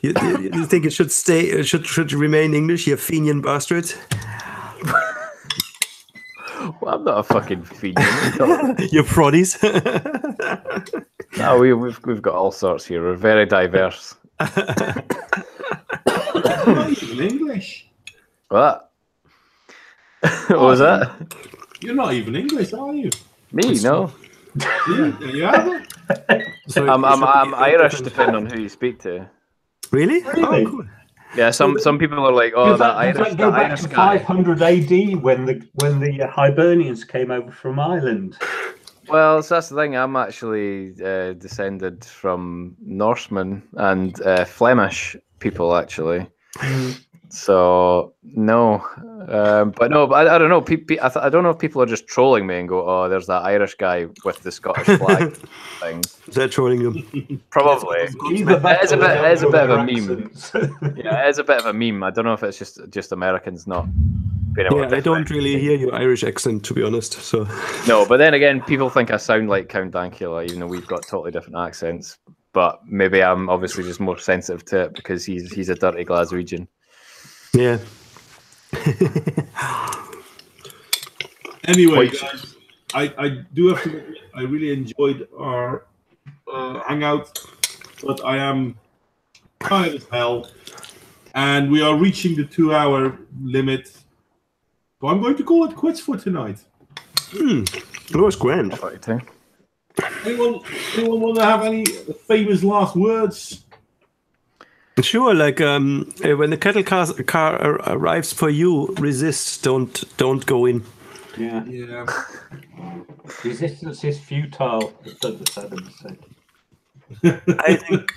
You think it should stay, should remain English, you Fenian bastard? Well, I'm not a fucking Fenian. You fraudies. No, we've got all sorts here. We're very diverse. You're not even English. What? What was that? You're not even English, are you? Me? No. Yeah. So I'm Irish, depending on who you speak to. Really? Really? Oh, cool. Yeah, some people are like, oh, Does that that Irish, go that back Irish to guy. 500 AD when the Hibernians came over from Ireland? Well, so that's the thing. I'm actually descended from Norsemen and Flemish people, actually. So no, but I don't know. I don't know if people are just trolling me and go, "Oh, there's that Irish guy with the Scottish flag thing." Is that trolling them? Probably. It is a bit of a meme. Yeah, it is a bit of a meme. I don't know if it's just Americans not being able to I don't really hear your Irish accent, to be honest. So No, but then again, people think I sound like Count Dankula, even though we've got totally different accents. But maybe I'm obviously just more sensitive to it because he's a dirty Glaswegian. yeah. Anyway, guys, I do have to admit, I really enjoyed our hangout, but I am tired as hell, and we are reaching the 2-hour limit. So I'm going to call it quits for tonight. That was grand. Anyone want to have any famous last words? Sure, like when the cattle car arrives for you, resist. Don't go in. Yeah. Resistance is futile. I think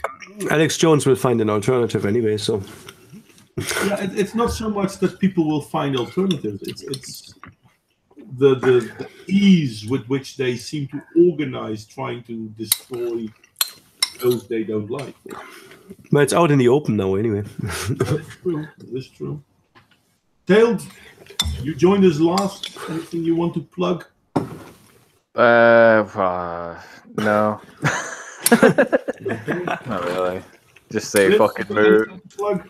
Alex Jones will find an alternative anyway. So Yeah, it's not so much that people will find alternatives. It's the ease with which they seem to organize trying to destroy those they don't like. but it's out in the open now anyway. That's true. Tailed, you joined us last. Anything you want to plug? No. Not really. Just say fucking move. Plug.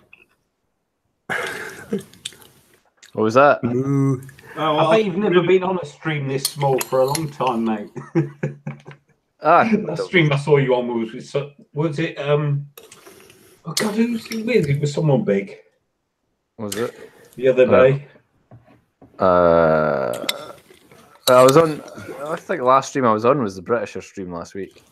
What was that? I've never been on a stream this small for a long time, mate. The stream I saw you on was it? Oh God, who was it with? It was someone big. Was it? The other day. I was on. I think the last stream I was on was the Britisher stream last week.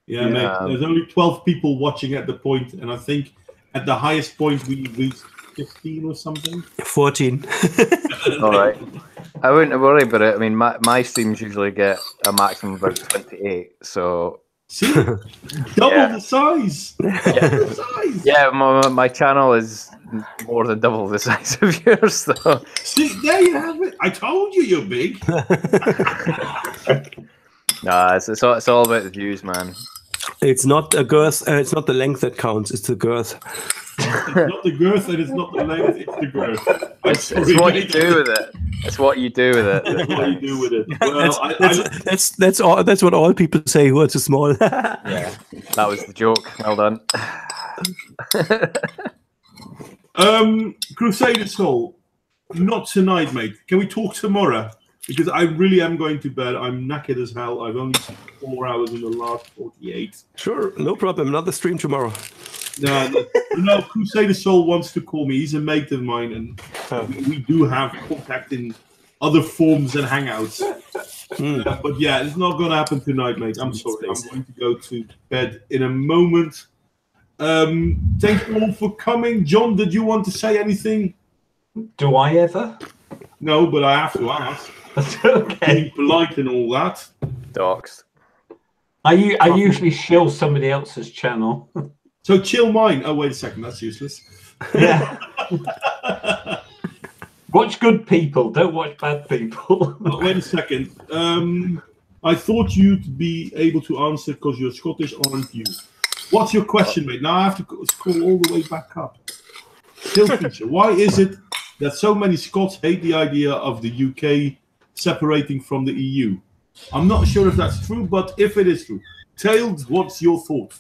Yeah, mate. There's only 12 people watching at the point, and I think at the highest point we reached 15 or something. 14. All right. I wouldn't worry about it. I mean, my streams usually get a maximum of about 28. So. See, double the size. Yeah, my channel is more than double the size of yours. So. See, there you have it. I told you you're big. Nah, it's all about the views, man. It's not a girth. It's not the length that counts. It's the girth. It's not the girth and it's not the length. It's the girth. It's what you do with it. It's what you do with it. That's what you do with it. Well, that's all. That's what all people say who are too small. Yeah, that was the joke. Well done. Crusader Soul, not tonight, mate. Can we talk tomorrow? Because I really am going to bed. I'm knackered as hell. I've only slept 4 hours in the last 48. Sure, no problem. Another stream tomorrow. No, Crusader Soul wants to call me. He's a mate of mine, and we do have contact in other forms and hangouts. But yeah, it's not going to happen tonight, mate. I'm sorry. I'm going to go to bed in a moment. Thank you all for coming. John, did you want to say anything? Do I ever? No, but I have to ask. That's okay. Being polite and all that. Doxed. I usually shill somebody else's channel. So chill mine. Oh, wait a second. That's useless. Yeah. Watch good people. Don't watch bad people. Oh, wait a second. I thought you'd be able to answer because you're Scottish, aren't you? What's your question, mate? Now I have to scroll all the way back up. Still feature. Why is it that so many Scots hate the idea of the UK separating from the EU? I'm not sure if that's true, but if it is true, Tails, what's your thought?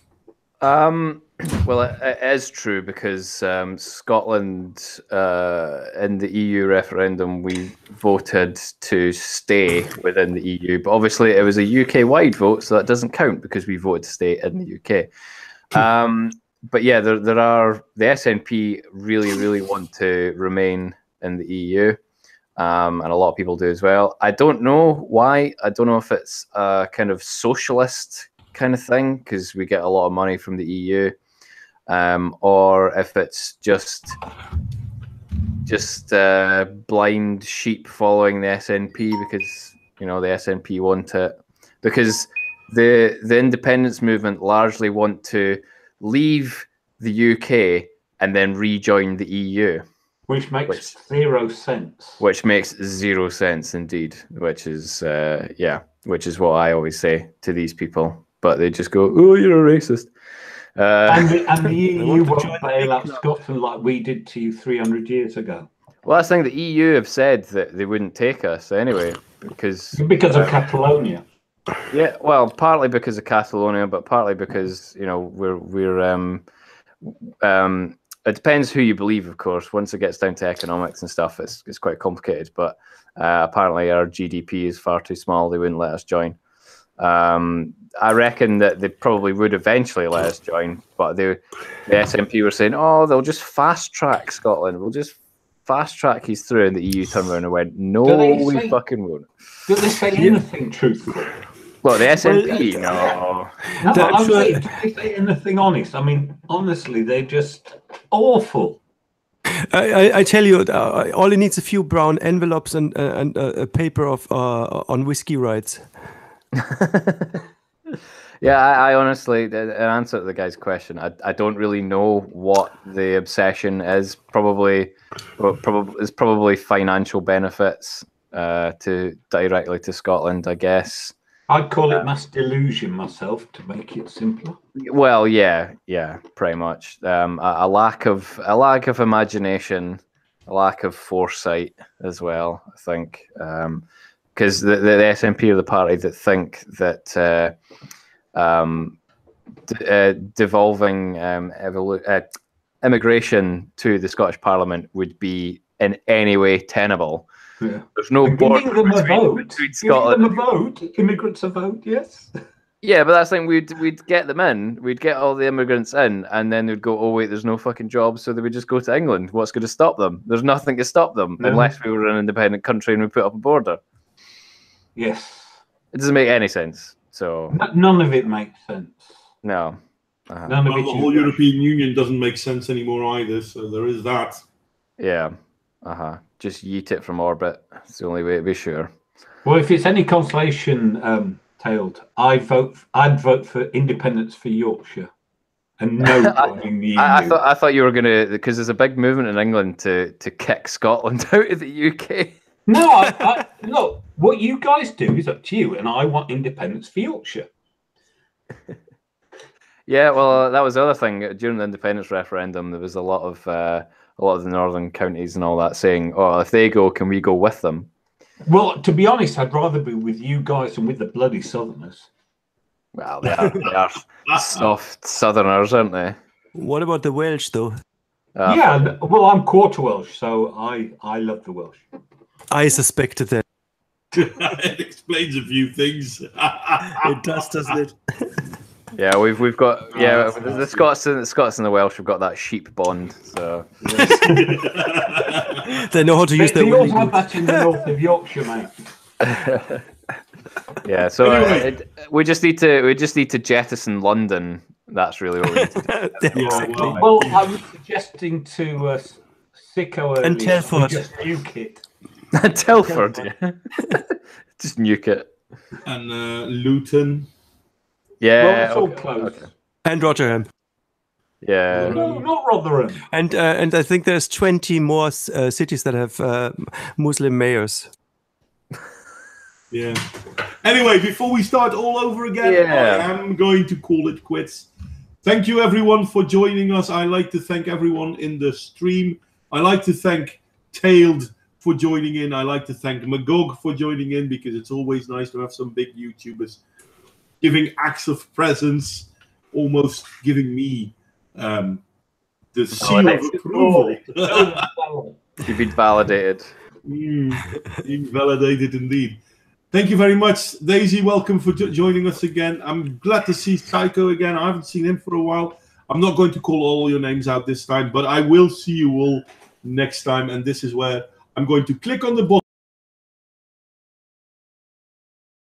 Well, it is true because Scotland in the EU referendum, we voted to stay within the EU, but obviously it was a UK-wide vote, so that doesn't count because we voted to stay in the UK. But yeah, there are the SNP really want to remain in the EU, and a lot of people do as well. I don't know why. I don't know if it's a kind of socialist kind of thing because we get a lot of money from the EU. Or if it's just blind sheep following the SNP because the SNP want it, because the independence movement largely want to leave the UK and then rejoin the EU, which makes zero sense. Which makes zero sense indeed. Which is what I always say to these people, but they just go, "Oh, you're a racist." And the EU won't bail out Scotland like we did to you 300 years ago. Well, that's the thing. The EU have said that they wouldn't take us anyway because of Catalonia. Yeah, well, partly because of Catalonia, but partly because it depends who you believe, of course. Once it gets down to economics and stuff, it's quite complicated. But apparently, our GDP is far too small; they wouldn't let us join. I reckon that they probably would eventually let us join, but the SNP were saying, "Oh, they'll just fast track Scotland. We'll just fast track he's through." And the EU turned around and went, "No, we fucking won't." Do they say anything truthful? Well, the SNP, no. No, but I'm saying, do they say anything honest? I mean, honestly, they're just awful. I tell you, all it needs a few brown envelopes and a paper on whiskey rights. Yeah, I honestly, in answer to the guy's question, I don't really know what the obsession is. Probably financial benefits directly to Scotland, I guess. I'd call it mass delusion myself to make it simpler. Well, yeah, pretty much. A lack of imagination, a lack of foresight as well, I think. Because the SNP are the party that think that devolving immigration to the Scottish Parliament would be in any way tenable. Yeah. There's no border between Scotland. Giving them a vote, immigrants a vote, yes. Yeah, but that's the thing. We'd get them in. We'd get all the immigrants in, and then they'd go, "Oh wait, there's no fucking jobs," so they would just go to England. What's going to stop them? There's nothing to stop them unless we were an independent country and we put up a border. Yes. It doesn't make any sense. So none of it makes sense. No. None of it. The whole European Union doesn't make sense anymore either. So there is that. Yeah. Just yeet it from orbit. It's the only way to be sure. Well, if it's any consolation, Tailed, I'd vote for independence for Yorkshire and no joining the EU. I thought you were gonna, because there's a big movement in England to kick Scotland out of the UK. No, look, what you guys do is up to you, and I want independence for Yorkshire. Yeah, well, that was the other thing during the independence referendum. There was a lot of the northern counties and all that saying, "Oh, if they go, can we go with them?" Well, to be honest, I'd rather be with you guys than with the bloody Southerners. Well, they are soft Southerners, aren't they? What about the Welsh, though? Yeah, well, I'm quarter Welsh, so I love the Welsh. I suspected that. It explains a few things. It does, doesn't it? Yeah, we've got the Scots and the Welsh have got that sheep bond. So they know how to use their. They also have that in the north of Yorkshire, mate. Yeah, so anyway. we just need to jettison London. That's really what we need to do. Exactly. Well, I was suggesting to Sicko and Telford just nuke it. Telford, yeah. Just nuke it. And Luton. Yeah. Well, it's all okay, close. okay. And Rotherham. Yeah. No, not Rotherham. And I think there's 20 more cities that have Muslim mayors. Yeah. Anyway, before we start all over again, I am going to call it quits. Thank you, everyone, for joining us. I like to thank everyone in the stream. I like to thank Tailed for joining in. I like to thank Magog for joining in, because it's always nice to have some big YouTubers giving acts of presence, almost giving me the seal of approval. You've been validated. Being validated indeed. Thank you very much, Daisy. Welcome for joining us again. I'm glad to see Psycho again. I haven't seen him for a while. I'm not going to call all your names out this time, but I will see you all next time. And this is where I'm going to click on the button